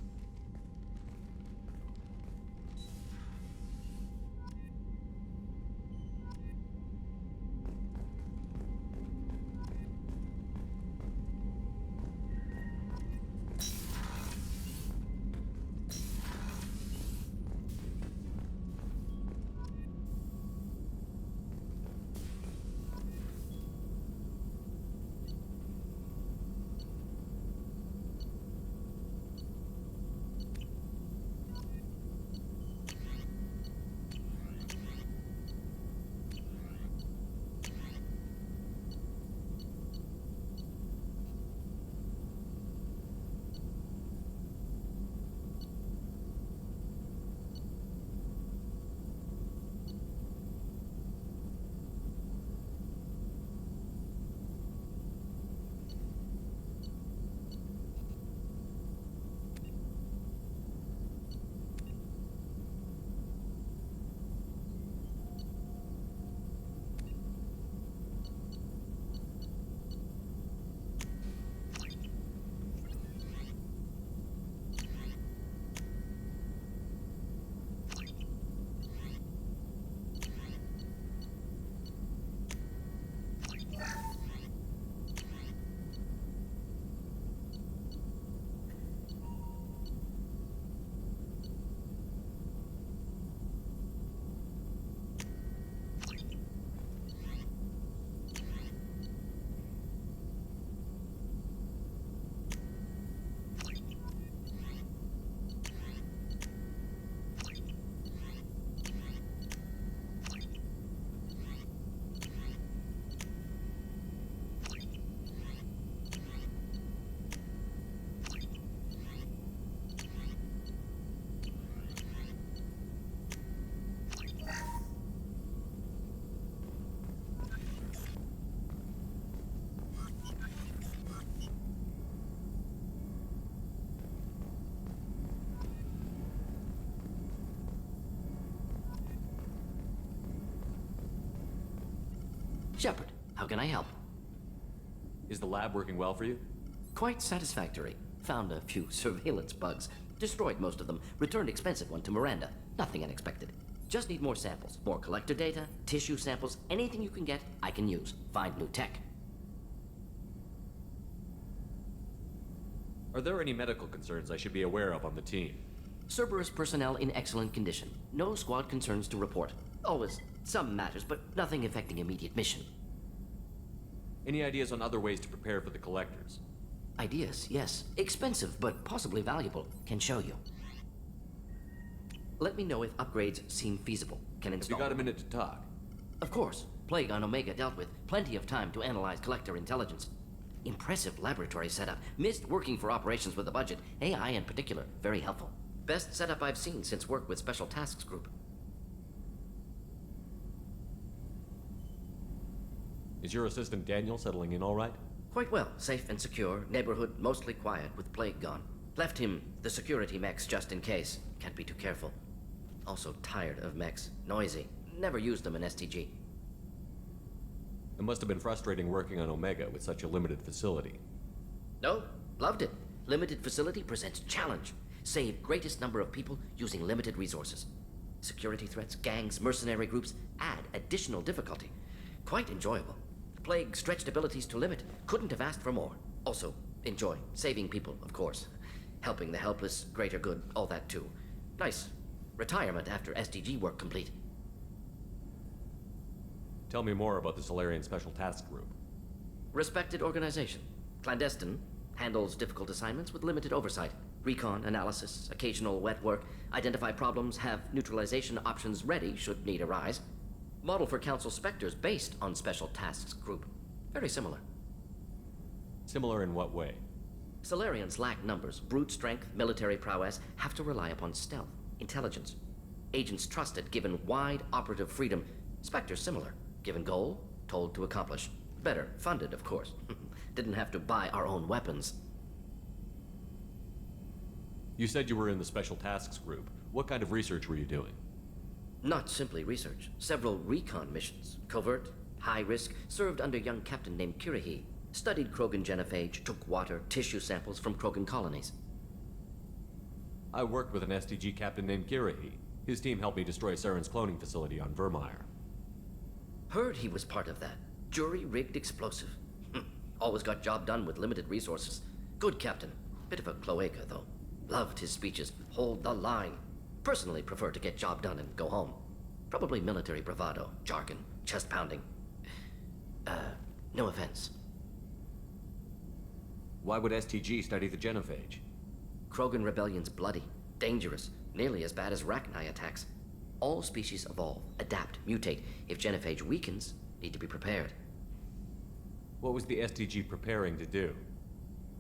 Speaker 24: Shepard, how can I help?
Speaker 4: Is the lab working well for you?
Speaker 24: Quite satisfactory. Found a few surveillance bugs. Destroyed most of them. Returned expensive one to Miranda. Nothing unexpected. Just need more samples. More collector data, tissue samples, anything you can get, I can use. Find new tech.
Speaker 4: Are there any medical concerns I should be aware of on the team?
Speaker 24: Cerberus personnel in excellent condition. No squad concerns to report. Always some matters, but nothing affecting immediate mission.
Speaker 4: Any ideas on other ways to prepare for the collectors?
Speaker 24: Ideas, yes. Expensive, but possibly valuable. Can show you. Let me know if upgrades seem feasible. Can install.
Speaker 4: Have you got a minute to talk?
Speaker 24: Of course. Plague on Omega dealt with. Plenty of time to analyze collector intelligence. Impressive laboratory setup. Missed working for operations with a budget. AI in particular. Very helpful. Best setup I've seen since work with Special Tasks Group.
Speaker 4: Is your assistant Daniel settling in all right?
Speaker 24: Quite well. Safe and secure. Neighborhood mostly quiet with Plague gone. Left him the security mechs just in case. Can't be too careful. Also tired of mechs. Noisy. Never used them in STG.
Speaker 4: It must have been frustrating working on Omega with such a limited facility.
Speaker 24: No, loved it. Limited facility presents challenge. Save greatest number of people using limited resources. Security threats, gangs, mercenary groups add additional difficulty. Quite enjoyable. Plague stretched abilities to limit. Couldn't have asked for more. Also, enjoy. Saving people, of course. Helping the helpless, greater good, all that too. Nice. Retirement after SDG work complete.
Speaker 4: Tell me more about the Salarian Special Task Group.
Speaker 24: Respected organization. Clandestine. Handles difficult assignments with limited oversight. Recon, analysis, occasional wet work. Identify problems, have neutralization options ready should need arise. Model for Council Spectres based on Special Tasks Group. Very similar.
Speaker 4: Similar in what way?
Speaker 24: Salarians lack numbers, brute strength, military prowess, have to rely upon stealth, intelligence. Agents trusted, given wide operative freedom. Spectres similar, given goal, told to accomplish. Better, funded, of course. Didn't have to buy our own weapons.
Speaker 4: You said you were in the Special Tasks Group. What kind of research were you doing?
Speaker 24: Not simply research. Several recon missions. Covert, high risk, served under a young captain named Kirahi. Studied Krogan genophage, took water, tissue samples from Krogan colonies.
Speaker 4: I worked with an STG captain named Kirahi. His team helped me destroy Saren's cloning facility on Vermeer.
Speaker 24: Heard he was part of that. Jury-rigged explosive. Always got job done with limited resources. Good captain. Bit of a cloaca, though. Loved his speeches. Hold the line. Personally prefer to get job done and go home. Probably military bravado, jargon, chest pounding. No offense.
Speaker 4: Why would STG study the genophage?
Speaker 24: Krogan rebellion's bloody, dangerous, nearly as bad as Rachni attacks. All species evolve, adapt, mutate. If genophage weakens, need to be prepared.
Speaker 4: What was the STG preparing to do?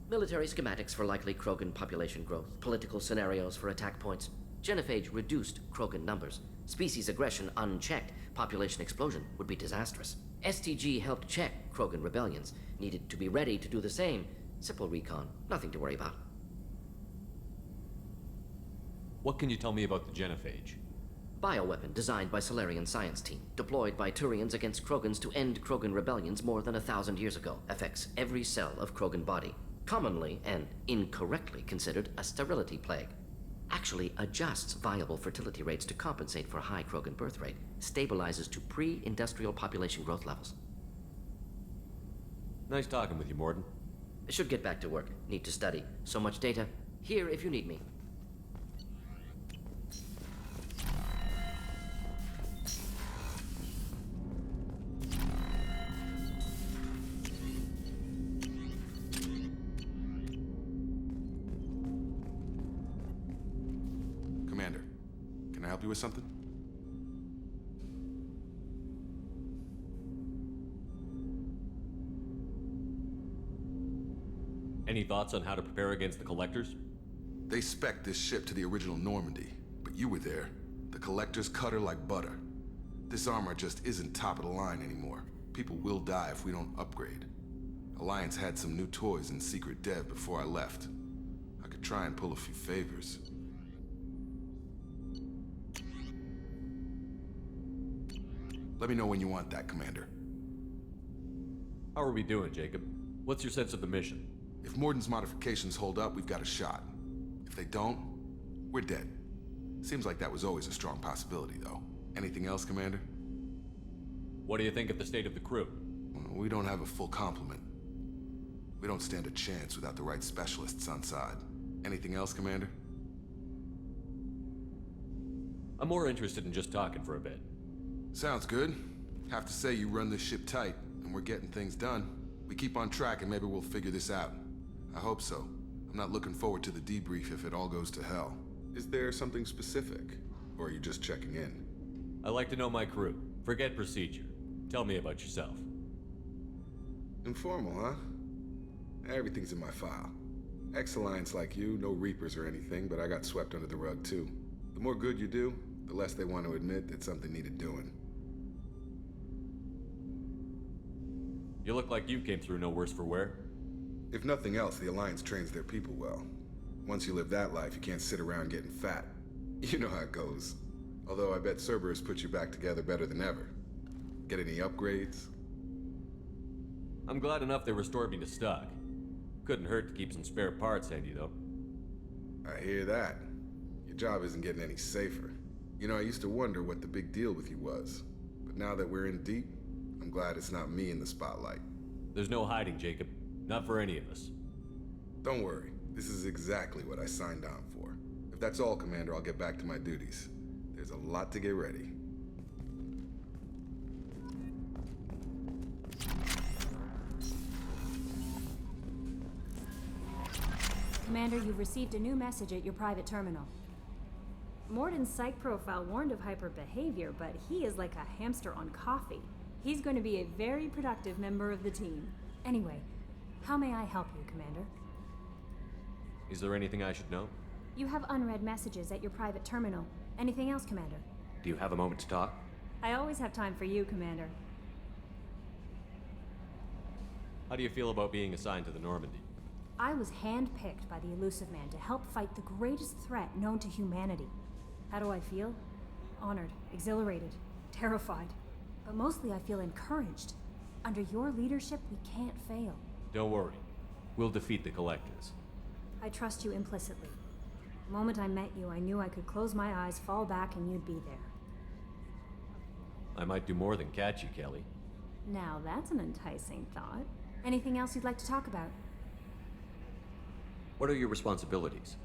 Speaker 24: Military schematics for likely Krogan population growth, political scenarios for attack points. Genophage reduced Krogan numbers. Species aggression unchecked, population explosion would be disastrous. STG helped check Krogan rebellions. Needed to be ready to do the same. Simple recon, nothing to worry about.
Speaker 4: What can you tell me about the genophage?
Speaker 24: Bioweapon designed by Salarian science team, deployed by Turians against Krogans to end Krogan rebellions more than 1,000 years ago. Affects every cell of Krogan body. Commonly and incorrectly considered a sterility plague. Actually adjusts viable fertility rates to compensate for a high Krogan birth rate. Stabilizes to pre-industrial population growth levels.
Speaker 4: Nice talking with you, Morden.
Speaker 24: Should get back to work. Need to study. So much data. Here if you need me.
Speaker 17: Commander, can I help you with something?
Speaker 4: Any thoughts on how to prepare against the Collectors?
Speaker 17: They spec'd this ship to the original Normandy, but you were there. The Collectors cut her like butter. This armor just isn't top of the line anymore. People will die if we don't upgrade. Alliance had some new toys in secret dev before I left. I could try and pull a few favors. Let me know when you want that, Commander.
Speaker 4: How are we doing, Jacob? What's your sense of the mission?
Speaker 17: If Morden's modifications hold up, we've got a shot. If they don't, we're dead. Seems like that was always a strong possibility, though. Anything else, Commander?
Speaker 4: What do you think of the state of the crew?
Speaker 17: We don't have a full complement. We don't stand a chance without the right specialists on side. Anything else, Commander?
Speaker 4: I'm more interested in just talking for a bit.
Speaker 17: Sounds good. Have to say you run this ship tight, and we're getting things done. We keep on track and maybe we'll figure this out. I hope so. I'm not looking forward to the debrief if it all goes to hell. Is there something specific? Or are you just checking in?
Speaker 4: I like to know my crew. Forget procedure. Tell me about yourself.
Speaker 17: Informal, huh? Everything's in my file. Ex-Alliance like you, no Reapers or anything, but I got swept under the rug too. The more good you do, the less they want to admit that something needed doing.
Speaker 4: You look like you came through no worse for wear.
Speaker 17: If nothing else, the Alliance trains their people well. Once you live that life, you can't sit around getting fat. You know how it goes. Although I bet Cerberus put you back together better than ever. Get any upgrades?
Speaker 4: I'm glad enough they restored me to stock. Couldn't hurt to keep some spare parts handy, though.
Speaker 17: I hear that. Your job isn't getting any safer. You know, I used to wonder what the big deal with you was. But now that we're in deep, I'm glad it's not me in the spotlight.
Speaker 4: There's no hiding, Jacob. Not for any of us.
Speaker 17: Don't worry. This is exactly what I signed on for. If that's all, Commander, I'll get back to my duties. There's a lot to get ready.
Speaker 10: Commander, you've received a new message at your private terminal. Morden's psych profile warned of hyper behavior, but he is like a hamster on coffee. He's going to be a very productive member of the team. Anyway, how may I help you, Commander?
Speaker 4: Is there anything I should know?
Speaker 10: You have unread messages at your private terminal. Anything else, Commander?
Speaker 4: Do you have a moment to talk?
Speaker 10: I always have time for you, Commander.
Speaker 4: How do you feel about being assigned to the Normandy?
Speaker 10: I was handpicked by the Elusive Man to help fight the greatest threat known to humanity. How do I feel? Honored, exhilarated, terrified. But mostly I feel encouraged. Under your leadership, we can't fail.
Speaker 4: Don't worry. We'll defeat the Collectors.
Speaker 10: I trust you implicitly. The moment I met you, I knew I could close my eyes, fall back, and you'd be there.
Speaker 4: I might do more than catch you, Kelly.
Speaker 10: Now that's an enticing thought. Anything else you'd like to talk about?
Speaker 4: What are your responsibilities?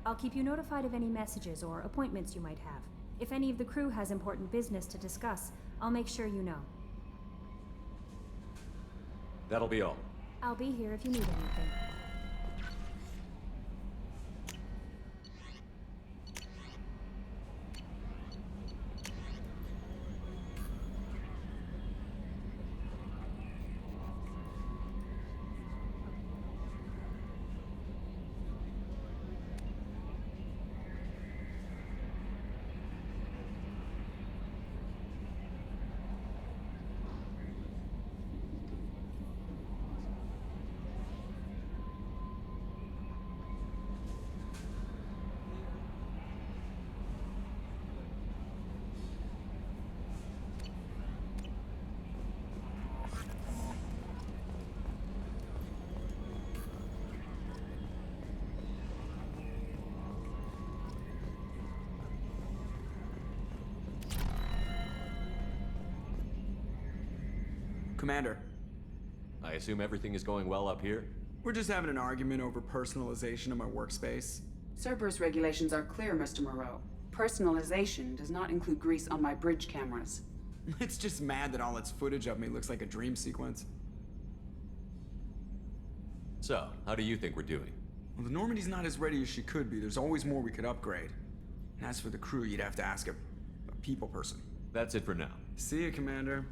Speaker 10: I'll keep you notified of any messages or appointments you might have. If any of the crew has important business to discuss, I'll make sure you know.
Speaker 4: That'll be all.
Speaker 10: I'll be here if you need anything.
Speaker 12: Commander.
Speaker 4: I assume everything is going well up here?
Speaker 12: We're just having an argument over personalization of my workspace.
Speaker 13: Cerberus regulations are clear, Mr. Moreau. Personalization does not include grease on my bridge cameras.
Speaker 12: It's just mad that all its footage of me looks like a dream sequence.
Speaker 4: So, how do you think we're doing?
Speaker 12: Well, the Normandy's not as ready as she could be. There's always more we could upgrade. And as for the crew, you'd have to ask a people person.
Speaker 4: That's it for now.
Speaker 12: See you, Commander.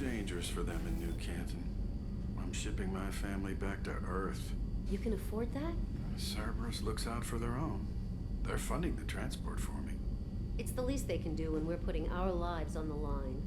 Speaker 5: dangerous for them in New Canton. I'm shipping my family back to Earth.
Speaker 6: You can afford that?
Speaker 5: Cerberus looks out for their own. They're funding the transport for me.
Speaker 6: It's the least they can do when we're putting our lives on the line.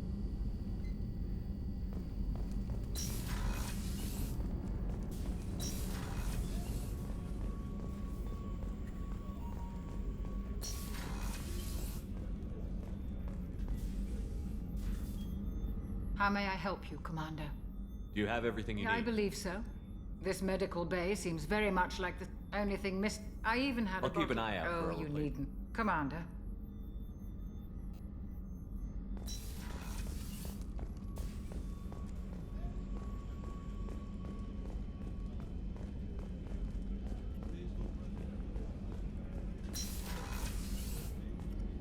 Speaker 9: How may I help you, Commander?
Speaker 4: Do you have everything you
Speaker 9: I
Speaker 4: need?
Speaker 9: believe so. This medical bay seems very much like the only thing missed. I even had
Speaker 4: I'll
Speaker 9: a
Speaker 4: keep an
Speaker 9: bottle-
Speaker 4: eye out for
Speaker 9: Oh,
Speaker 4: a
Speaker 9: you
Speaker 4: little
Speaker 9: needn't. Commander.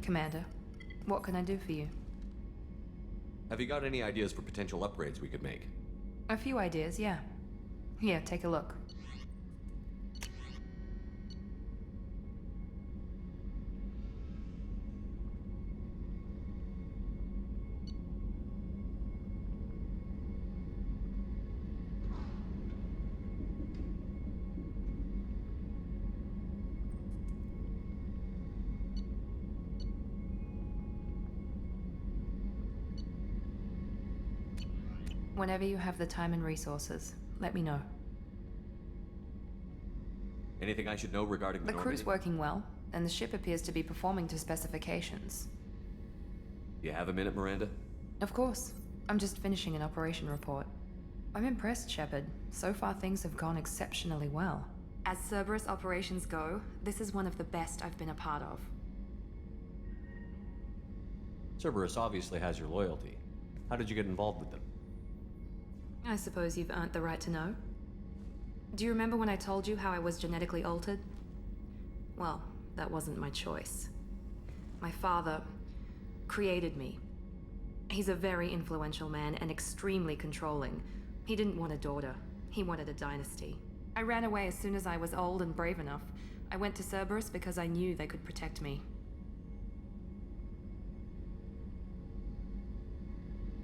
Speaker 15: Commander, what can I do for you?
Speaker 4: Have you got any ideas for potential upgrades we could make?
Speaker 15: A few ideas, yeah. Here, take a look. Whenever you have the time and resources, let me know.
Speaker 4: Anything I should know regarding the
Speaker 15: The crew's
Speaker 4: Normandy?
Speaker 15: working well, and the ship appears to be performing to specifications.
Speaker 4: You have a minute, Miranda?
Speaker 15: Of course. I'm just finishing an operation report. I'm impressed, Shepard. So far things have gone exceptionally well. As Cerberus operations go, this is one of the best I've been a part of.
Speaker 4: Cerberus obviously has your loyalty. How did you get involved with them?
Speaker 15: I suppose you've earned the right to know. Do you remember when I told you how I was genetically altered? Well, that wasn't my choice. My father created me. He's a very influential man and extremely controlling. He didn't want a daughter. He wanted a dynasty. I ran away as soon as I was old and brave enough. I went to Cerberus because I knew they could protect me.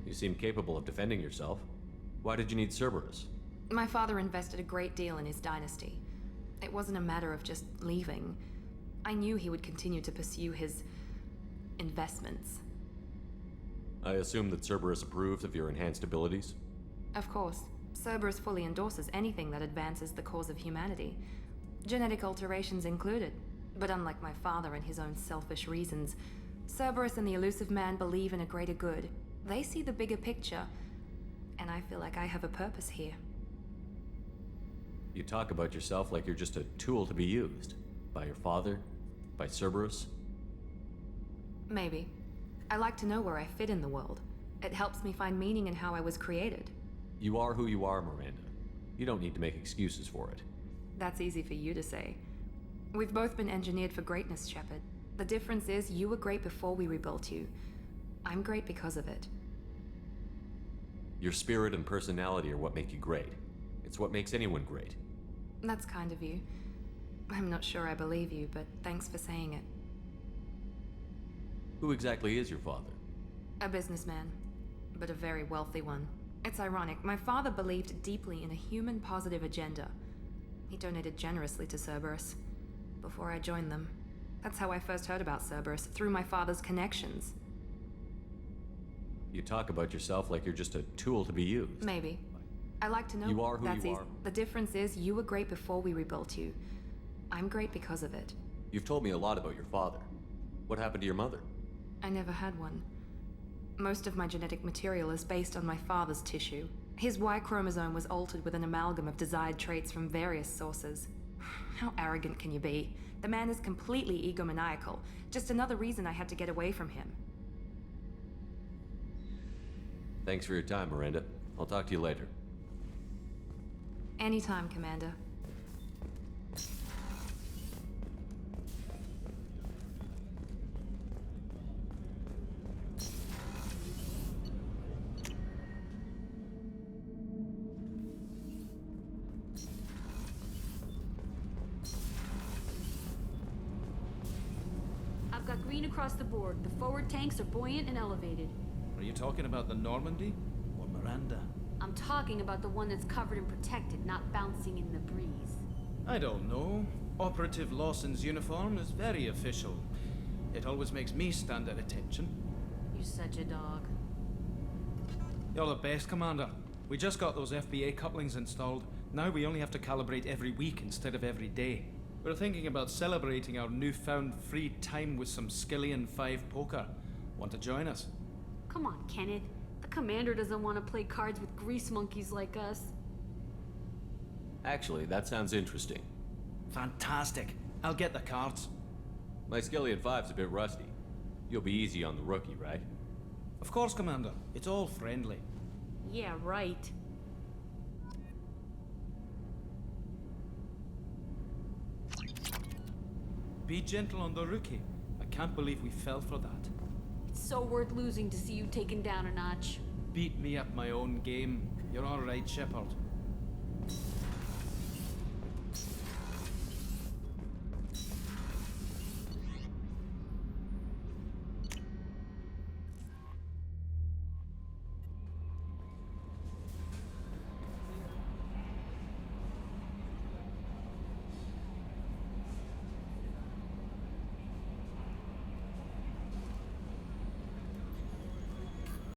Speaker 4: You seem capable of defending yourself. Why did you need Cerberus?
Speaker 15: My father invested a great deal in his dynasty. It wasn't a matter of just leaving. I knew he would continue to pursue his investments.
Speaker 4: I assume that Cerberus approved of your enhanced abilities?
Speaker 15: Of course, Cerberus fully endorses anything that advances the cause of humanity, genetic alterations included. But unlike my father and his own selfish reasons, Cerberus and the Elusive Man believe in a greater good. They see the bigger picture, and I feel like I have a purpose here.
Speaker 4: You talk about yourself like you're just a tool to be used. By your father? By Cerberus?
Speaker 15: Maybe. I like to know where I fit in the world. It helps me find meaning in how I was created.
Speaker 4: You are who you are, Miranda. You don't need to make excuses for it.
Speaker 15: That's easy for you to say. We've both been engineered for greatness, Shepard. The difference is you were great before we rebuilt you. I'm great because of it.
Speaker 4: Your spirit and personality are what make you great. It's what makes anyone great.
Speaker 15: That's kind of you. I'm not sure I believe you, but thanks for saying it.
Speaker 4: Who exactly is your father?
Speaker 15: A businessman, but a very wealthy one. It's ironic, my father believed deeply in a human-positive agenda. He donated generously to Cerberus before I joined them. That's how I first heard about Cerberus, through my father's connections.
Speaker 4: You talk about yourself like you're just a tool to be used.
Speaker 15: Maybe. I like to know
Speaker 4: You are who
Speaker 15: that's
Speaker 4: you
Speaker 15: easy.
Speaker 4: are.
Speaker 15: The difference is you were great before we rebuilt you. I'm great because of it.
Speaker 4: You've told me a lot about your father. What happened to your mother?
Speaker 15: I never had one. Most of my genetic material is based on my father's tissue. His Y chromosome was altered with an amalgam of desired traits from various sources. How arrogant can you be? The man is completely egomaniacal. Just another reason I had to get away from him.
Speaker 4: Thanks for your time, Miranda. I'll talk to you later.
Speaker 15: Anytime, Commander.
Speaker 18: I've got green across the board. The forward tanks are buoyant and elevated.
Speaker 25: Are you talking about the Normandy? Or
Speaker 16: veranda.
Speaker 6: I'm talking about the one that's covered and protected, not bouncing in the breeze.
Speaker 16: I don't know. Operative Lawson's uniform is very official. It always makes me stand at attention.
Speaker 6: You're such a dog.
Speaker 16: You're the best, Commander. We just got those FBA couplings installed. Now we only have to calibrate every week instead of every day. We're thinking about celebrating our newfound free time with some Skillian 5 poker. Want to join us?
Speaker 6: Come on, Kenneth. The commander doesn't want to play cards with grease monkeys like us.
Speaker 4: Actually, that sounds interesting.
Speaker 16: Fantastic. I'll get the cards.
Speaker 4: My Skillian 5's a bit rusty. You'll be easy on the rookie, right?
Speaker 16: Of course, Commander. It's all friendly.
Speaker 6: Yeah, right.
Speaker 16: Be gentle on the rookie. I can't believe we fell for that.
Speaker 6: It's so worth losing to see you taken down a notch.
Speaker 16: Beat me at my own game. You're all right, Shepard.